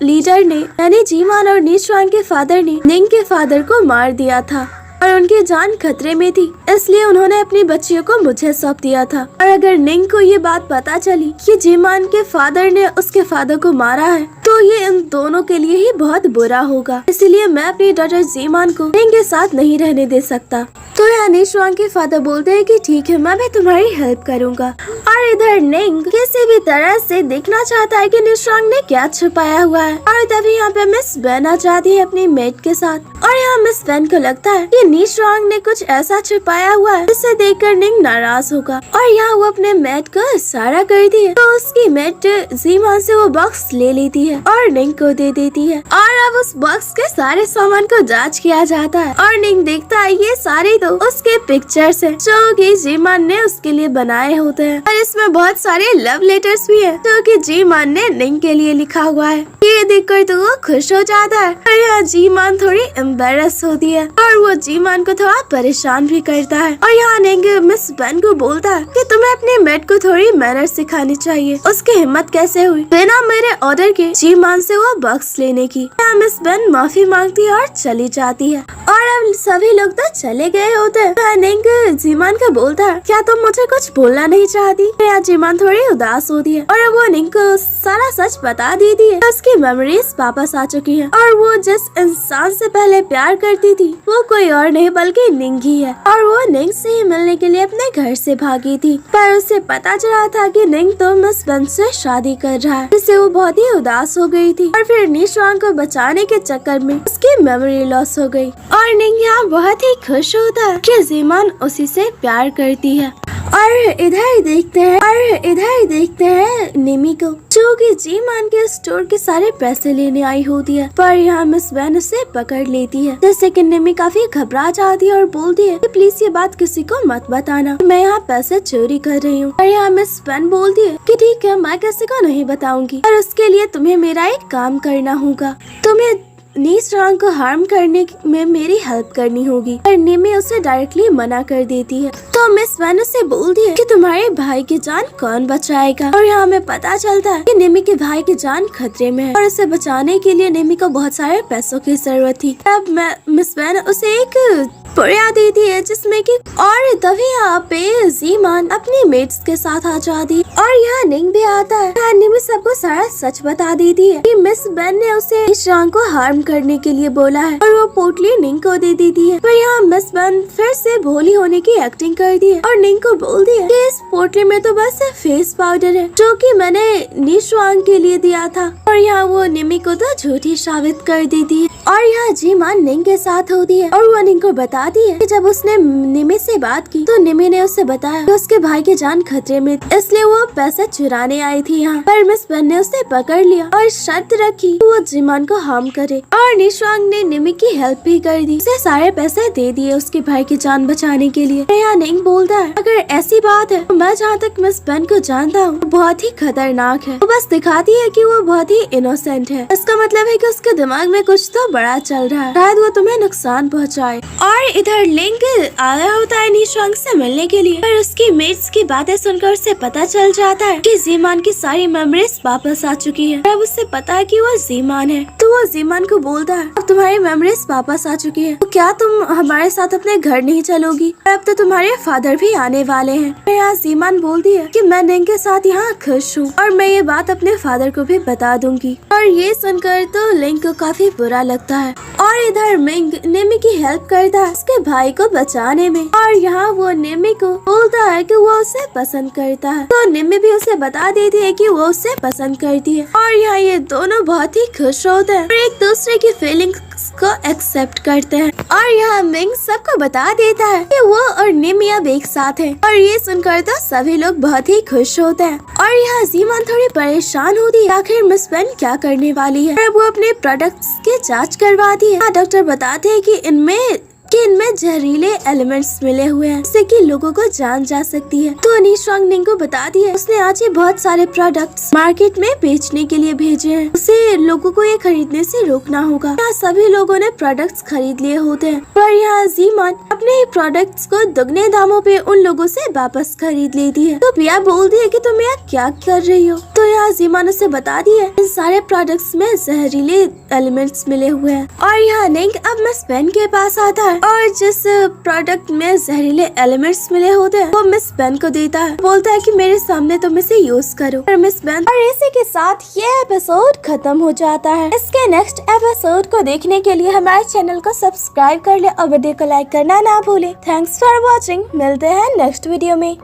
S1: लीडर ने यानी जीमान और नीशुआंग के फादर ने निंग के फादर को मार दिया था। और उनकी जान खतरे में थी, इसलिए उन्होंने अपनी बच्चियों को मुझे सौंप दिया था। और अगर निंग को ये बात पता चली कि जीमान के फादर ने उसके फादर को मारा है तो ये इन दोनों के लिए ही बहुत बुरा होगा। इसलिए मैं अपनी डॉटर जीमान को निंग के साथ नहीं रहने दे सकता। तो यहाँ निशुआंग के फादर बोलते हैं कि ठीक है, मैं भी तुम्हारी हेल्प करूँगा। और इधर निंग किसी भी तरह से देखना चाहता है कि निशुआंग ने क्या छुपाया हुआ है। और तभी यहाँ पे मिस बेन आ जाती है अपनी मेट के साथ। और यहाँ मिस बेन को लगता है कि निशुआंग ने कुछ ऐसा छुपाया हुआ है जिसे देखकर निंग नाराज होगा। और यहाँ वो अपने मेट को इशारा करती है तो उसकी मेट जीमान से वो बॉक्स ले लेती है और निंग को दे देती है। और अब उस बॉक्स के सारे सामान को जांच किया जाता है और निंग देखता है ये सारे तो उसके पिक्चर्स हैं जो कि जीमान ने उसके लिए बनाए होते हैं। और इसमें बहुत सारे लव लेटर्स भी हैं जो कि जीमान ने निंग के लिए लिखा हुआ है। ये देखकर तो वो खुश हो जाता है और यहाँ जीमान थोड़ी एम्बेरस होती है और वो जीमान को थोड़ा परेशान भी करता है। और यहाँ निंग मिस बेन को बोलता है कि तुम्हें अपने मेट को थोड़ी मैनर सिखानी चाहिए। उसकी हिम्मत कैसे हुई बिना मेरे ऑर्डर के जीमान से वो बॉक्स लेने की। यहाँ मिस बेन माफी मांगती है और चली जाती है। और अब सभी लोग तो चले गए होते हैं। निंग जीमान को बोलता है क्या तुम मुझे कुछ बोलना नहीं चाहती। यहाँ जीमान थोड़ी उदास होती है और अब वो निंग को सारा सच बता देती है। उसकी मेमोरीज वापस आ चुकी है और वो जिस इंसान से पहले प्यार करती थी वो कोई और नहीं बल्कि निंग ही है। और वो निंग से ही मिलने के लिए अपने घर से भागी थी, पर उसे पता चला था कि निंग तो मिस बेन से शादी कर रहा है, जिससे वो बहुत ही उदास हो गई थी। और फिर निशुआंग को बचाने के चक्कर में उसकी मेमोरी लॉस हो गई और निंग यहाँ बहुत ही खुश होता है कि जीमान उसी से प्यार करती है। और इधर देखते हैं निमी को जो कि जीमान के स्टोर के सारे पैसे लेने आई होती है। पर यहाँ मिस बेन उसे पकड़ लेती है, जैसे कि निमी काफी घबरा जाती है और बोलती है कि प्लीज ये बात किसी को मत बताना, मैं यहाँ पैसे चोरी कर रही हूँ। और यहाँ मिस बेन बोलती है कि ठीक है, मैं किसी को नहीं बताऊंगी, पर उसके लिए तुम्हें मेरा एक काम करना होगा, तुम्हें निशुआंग को हार्म करने में मेरी हेल्प करनी होगी। और निमी उसे डायरेक्टली मना कर देती है। तो मिस बेन उसे बोलती है कि तुम्हारे भाई की जान कौन बचाएगा। और यहाँ हमें पता चलता है कि निमी के भाई की जान खतरे में है और उसे बचाने के लिए निमी को बहुत सारे पैसों की जरूरत थी। अब मिस बेन उसे एक पुड़िया देती है जिसमें कि और तभी यहाँ पे जीमान अपनी मेट्स के साथ आ जाती है और यहाँ निंग भी आता है। निमी सबको सारा सच बता देती है कि मिस बेन ने उसे निशुआंग को हार्म करने के लिए बोला है और वो पोटली निंग को दे देती है। पर यहाँ मिस बेन फिर से भोली होने की एक्टिंग करती है और निंग को बोलती है कि इस पोटली में तो बस फेस पाउडर है जो कि मैंने निशुआंग के लिए दिया था। और यहाँ वो निमी को तो झूठी साबित कर देती है। और यहाँ जीमान निंग के साथ होती है और वो निंग को बताती है कि जब उसने निमी से बात की तो निमी ने उसे बताया कि उसके भाई की जान खतरे में, इसलिए वो पैसा चुराने आई थी यहाँ। पर मिस बेन ने उसे पकड़ लिया और शर्त रखी कि वो जीमान को हार्म करे। और निशुआंग ने निमी की हेल्प भी कर दी, उसे सारे पैसे दे दिए उसके भाई की जान बचाने के लिए। यहाँ निंग बोलता है अगर ऐसी बात है तो मैं जहाँ तक मिस बेन को जानता हूँ बहुत ही खतरनाक है, वो बस दिखाती है कि वो बहुत ही इनोसेंट है। इसका मतलब है कि उसके दिमाग में कुछ तो बड़ा चल रहा है, शायद वो तुम्हें नुकसान पहुँचाए। और इधर लिंग आया होता है निशुआंग से मिलने के लिए, पर उसकी मेट्स की बातें सुनकर उसे पता चल जाता है कि जीमान की सारी मेमोरीज वापस आ चुकी है। अब उससे पता है कि वो जीमान है, तो वो जीमान को बोलता है अब तुम्हारी मेमोरीज वापस आ चुकी है तो क्या तुम हमारे साथ अपने घर नहीं चलोगी? अब तो तुम्हारे फादर भी आने वाले हैं। यहाँ जीमान बोलती है कि मैं निंग के साथ यहाँ खुश हूँ और मैं ये बात अपने फादर को भी बता दूंगी। और ये सुनकर तो लिंग को काफी बुरा लगता है। और इधर मिंग निमी की हेल्प करता है उसके भाई को बचाने में। और यहाँ वो निमी को बोलता है कि वो उसे पसंद करता है, तो निमी भी उसे बता देती है कि वो उसे पसंद करती है। और यहाँ ये दोनों बहुत ही खुश होते हैं और एक दूसरे की फीलिंग्स को एक्सेप्ट करते हैं। और यहाँ मिंग सबको बता देता है कि वो और निमी अब एक साथ हैं। और ये सुनकर तो सभी लोग बहुत ही खुश होते हैं। और यहाँ जीमान थोड़ी परेशान होती है आखिर मिस बेन क्या करने वाली है। वो अपने प्रोडक्ट्स की जांच करवाती है। डॉक्टर बताते हैं कि इनमें जहरीले एलिमेंट्स मिले हुए हैं जिससे कि लोगों को जान जा सकती है। तो निशुआंग निंग को बताती है उसने आज ही बहुत सारे प्रोडक्ट्स मार्केट में बेचने के लिए भेजे हैं, उसे लोगों को ये खरीदने से रोकना होगा। यहाँ सभी लोगों ने प्रोडक्ट्स खरीद लिए होते हैं, पर यहाँ जीमान अपने ही प्रोडक्ट्स को दुगने दामों पे उन लोगों से वापस खरीद लेती है। तो पिया बोलती है कि तुम यहाँ क्या कर रही हो? तो यहाँ जीमान उसे बताती है इन सारे प्रोडक्ट्स में जहरीले एलिमेंट्स मिले हुए हैं। और यहाँ निंग अब मिस बेन के पास आता है और जिस प्रोडक्ट में जहरीले एलिमेंट्स मिले होते हैं वो मिस बेन को देता है। बोलता है कि मेरे सामने तुम इसे यूज करो। और मिस बेन और इसी के साथ ये एपिसोड खत्म हो जाता है। इसके नेक्स्ट एपिसोड को देखने के लिए हमारे चैनल को सब्सक्राइब कर ले और वीडियो को लाइक करना ना भूले। Thanks for watching. मिलते हैं नेक्स्ट वीडियो में।